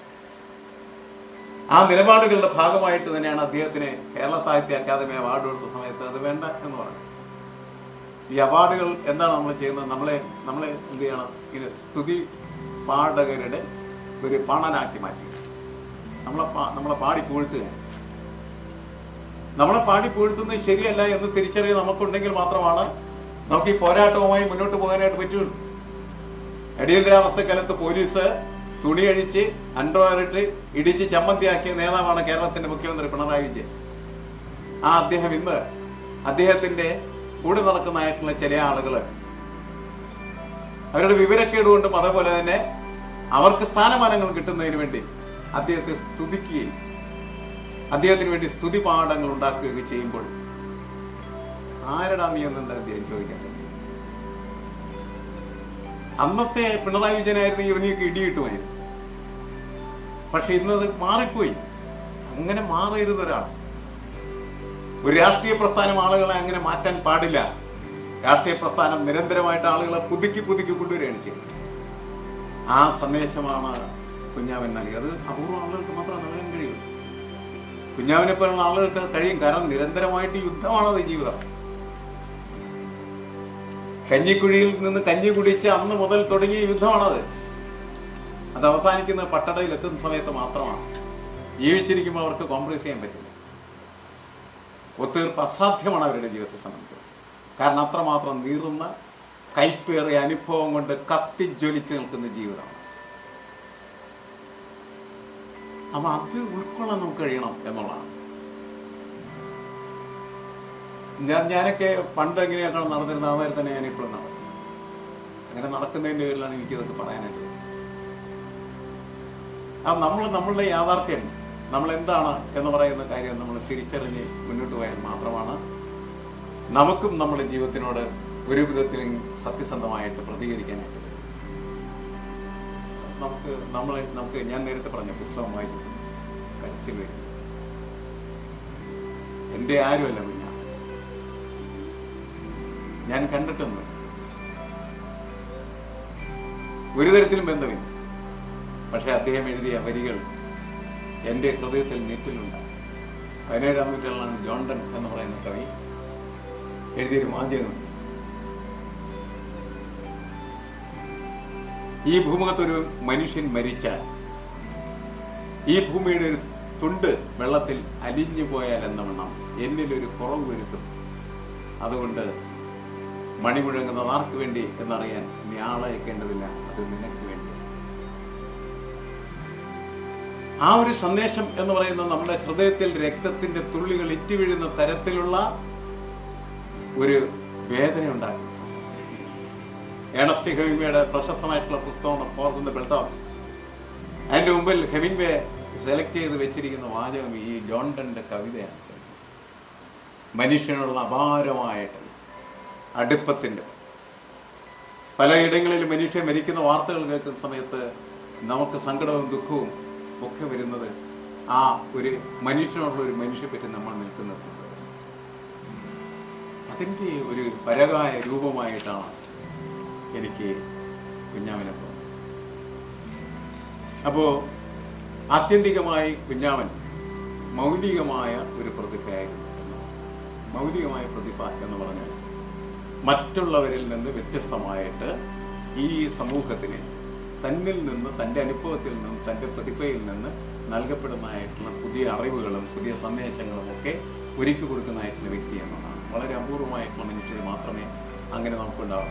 ആ നിലപാടുകളുടെ ഭാഗമായിട്ട് തന്നെയാണ് അദ്ദേഹത്തിന് കേരള സാഹിത്യ അക്കാദമി അവാർഡ് കൊടുത്ത സമയത്ത് അത് വേണ്ട എന്ന് പറഞ്ഞു. ഈ അവാർഡുകൾ എന്താണ് നമ്മൾ ചെയ്യുന്നത്? നമ്മളെ എന്ത് ചെയ്യണം? ഇങ്ങനെ സ്തുതി പാഠകരുടെ ഒരു പണനാക്കി മാറ്റി നമ്മളെ പാടി പൂഴ്ത്തുകയാണ്. നമ്മളെ പാടി പൂഴ്ത്തുന്നത് ശരിയല്ല എന്ന് തിരിച്ചറിവ് നമുക്കുണ്ടെങ്കിൽ മാത്രമാണ് നമുക്ക് ഈ പോരാട്ടവുമായി മുന്നോട്ട് പോകാനായിട്ട് പറ്റുള്ളൂ. അടിയന്തരാവസ്ഥക്കാലത്ത് പോലീസ് തുണി അഴിച്ച് അണ്ടർവെയറിട്ട് ഇടിച്ച് ചമ്മന്തിയാക്കിയ നേതാവാണ് കേരളത്തിന്റെ മുഖ്യമന്ത്രി പിണറായി വിജയൻ. അദ്ദേഹം ഇന്ന് അദ്ദേഹത്തിന്റെ കൂടെ നടക്കുന്നതായിട്ടുള്ള ചില ആളുകള് അവരുടെ വിവരക്കേട് കൊണ്ടും അതേപോലെ തന്നെ അവർക്ക് സ്ഥാനമാനങ്ങൾ കിട്ടുന്നതിന് വേണ്ടി അദ്ദേഹത്തെ സ്തുതിക്കുകയും അദ്ദേഹത്തിന് വേണ്ടി സ്തുതി പാഠങ്ങൾ ഉണ്ടാക്കുകയൊക്കെ ചെയ്യുമ്പോൾ ആരടാ നീ എന്നെന്താ അദ്ദേഹം ചോദിക്കാൻ? അന്നത്തെ പിണറായി വിജയനായിരുന്നു ഇവനെയൊക്കെ ഇടിയിട്ടുമായിരുന്നു. പക്ഷെ ഇന്നത് മാറിപ്പോയി. അങ്ങനെ മാറരുത് ഒരാൾ. ഒരു രാഷ്ട്രീയ പ്രസ്ഥാനം ആളുകളെ അങ്ങനെ മാറ്റാൻ പാടില്ല. രാഷ്ട്രീയ പ്രസ്ഥാനം നിരന്തരമായിട്ട് ആളുകളെ പുതുക്കി കൊണ്ടുവരികയാണ് ചെയ്യുന്നത്. ആ സന്ദേശമാണ് കുഞ്ഞാവൻ നൽകിയത്. അത് അപൂർവം ആളുകൾക്ക് മാത്രമേ നൽകാൻ കഴിയുള്ളൂ. കുഞ്ഞാവിനെ പോലുള്ള ആളുകൾക്ക് കഴിയും. കാരണം നിരന്തരമായിട്ട് യുദ്ധമാണത് ജീവിതം. കഞ്ഞിക്കുഴിയിൽ നിന്ന് കഞ്ഞി കുടിച്ച് അന്ന് മുതൽ തുടങ്ങിയ യുദ്ധമാണത്. അത് അവസാനിക്കുന്നത് പട്ടടയിൽ എത്തുന്ന സമയത്ത് മാത്രമാണ്. ജീവിച്ചിരിക്കുമ്പോൾ അവർക്ക് കോംപ്രമൈസ് ചെയ്യാൻ പറ്റില്ല. ഒത്തീർപ്പ് അസാധ്യമാണ് അവരുടെ ജീവിതത്തെ സംബന്ധിച്ച്. കാരണം അത്രമാത്രം നീറുന്ന കൈപ്പേറിയ അനുഭവം കൊണ്ട് കത്തിജ്വലിച്ച് നിൽക്കുന്ന ജീവിതമാണ്. അപ്പൊ അത് ഉൾക്കൊള്ളാൻ നമുക്ക് കഴിയണം എന്നുള്ളതാണ്. ഞാനൊക്കെ പണ്ട് എങ്ങനെയൊക്കെയാണ് നടന്നിരുന്നത് അതുമാതിരി തന്നെ ഞാൻ ഇപ്പോഴും നടക്കും. അങ്ങനെ നടക്കുന്നതിൻ്റെ പേരിലാണ് എനിക്കിതൊക്കെ പറയാനായിട്ട്. നമ്മളുടെ യാഥാർത്ഥ്യം നമ്മൾ എന്താണ് എന്ന് പറയുന്ന കാര്യം നമ്മൾ തിരിച്ചറിഞ്ഞ് മുന്നോട്ട് പോയാൽ മാത്രമാണ് നമുക്കും നമ്മുടെ ജീവിതത്തിനോട് ഒരു വിധത്തിലും സത്യസന്ധമായിട്ട് പ്രതികരിക്കാനായിട്ട് നമുക്ക് ഞാൻ നേരത്തെ പറഞ്ഞ പുസ്തകം വായിച്ചു കഴിച്ചു വരും. എൻ്റെ ആരുമല്ല കുഞ്ഞ, ഞാൻ കണ്ടിട്ടൊന്നും ഒരു തരത്തിലും ബന്ധമില്ല. പക്ഷെ അദ്ദേഹം എഴുതിയ വരികൾ എൻ്റെ ഹൃദയത്തിൽ നീറ്റിലുണ്ട്. 17-ാം നൂറ്റാണ്ടിലാണ് ജോണ്ടൻ എന്ന് പറയുന്ന കവി എഴുതിയൊരു വാചകമുണ്ട്. ഈ ഭൂമുഖത്തൊരു മനുഷ്യൻ മരിച്ചാൽ ഈ ഭൂമിയുടെ ഒരു തുണ്ട് വെള്ളത്തിൽ അലിഞ്ഞു പോയാൽ എന്ന വണ്ണം എന്നിലൊരു കുറവ് വരുത്തും. അതുകൊണ്ട് മണി മുഴങ്ങുന്നത് ആർക്ക് വേണ്ടി എന്നറിയാൻ നീ ആളയക്കേണ്ടതില്ല, അത് നിനക്ക് വേണ്ടി. ആ ഒരു സന്ദേശം എന്ന് പറയുന്നത് നമ്മുടെ ഹൃദയത്തിൽ രക്തത്തിന്റെ തുള്ളികൾ ഇറ്റുവീഴുന്ന തരത്തിലുള്ള ഒരു വേദന ഉണ്ടാക്കുന്ന സംഭവം. ഏണസ്റ്റ് ഹെമിംഗ്വേയുടെ പ്രശസ്തമായിട്ടുള്ള പുസ്തകമാണ് ഫോർ ദ ബെൽട്ടോക്സ്. അതിന്റെ മുമ്പിൽ ഹെമിംഗ്വേ സെലക്ട് ചെയ്ത് വെച്ചിരിക്കുന്ന വാചകം ഈ ജോണ്ടന്റെ കവിതയാണ്. മനുഷ്യനുള്ള അപാരമായിട്ട് അടുപ്പത്തിന്റെ പലയിടങ്ങളിലും മനുഷ്യൻ മരിക്കുന്ന വാർത്തകൾ കേൾക്കുന്ന സമയത്ത് നമുക്ക് സങ്കടവും ദുഃഖവും ഒക്കെ വരുന്നത് ആ ഒരു മനുഷ്യനുള്ള ഒരു മനുഷ്യപ്പറ്റി നമ്മൾ നിൽക്കുന്നത് അതിൻ്റെ ഒരു പരകായ രൂപമായിട്ടാണ് എനിക്ക് കുഞ്ഞാവനെ തോന്നുന്നത്. അപ്പോൾ ആത്യന്തികമായി കുഞ്ഞാവൻ മൗലികമായ ഒരു പ്രതിഭയായിരുന്നു. മൗലികമായ പ്രതിഭ എന്ന് പറഞ്ഞാൽ മറ്റുള്ളവരിൽ നിന്ന് വ്യത്യസ്തമായിട്ട് ഈ സമൂഹത്തിന് തന്നിൽ നിന്ന്, തൻ്റെ അനുഭവത്തിൽ നിന്ന്, തൻ്റെ പ്രതിഭയിൽ നിന്ന് നൽകപ്പെടുന്നതായിട്ടുള്ള പുതിയ അറിവുകളും പുതിയ സന്ദേശങ്ങളും ഒക്കെ ഒരുക്കി കൊടുക്കുന്നതായിട്ടുള്ള വ്യക്തി എന്നതാണ്. വളരെ അപൂർവമായിട്ടുള്ള മനുഷ്യർ മാത്രമേ അങ്ങനെ നമുക്കുണ്ടാവൂ.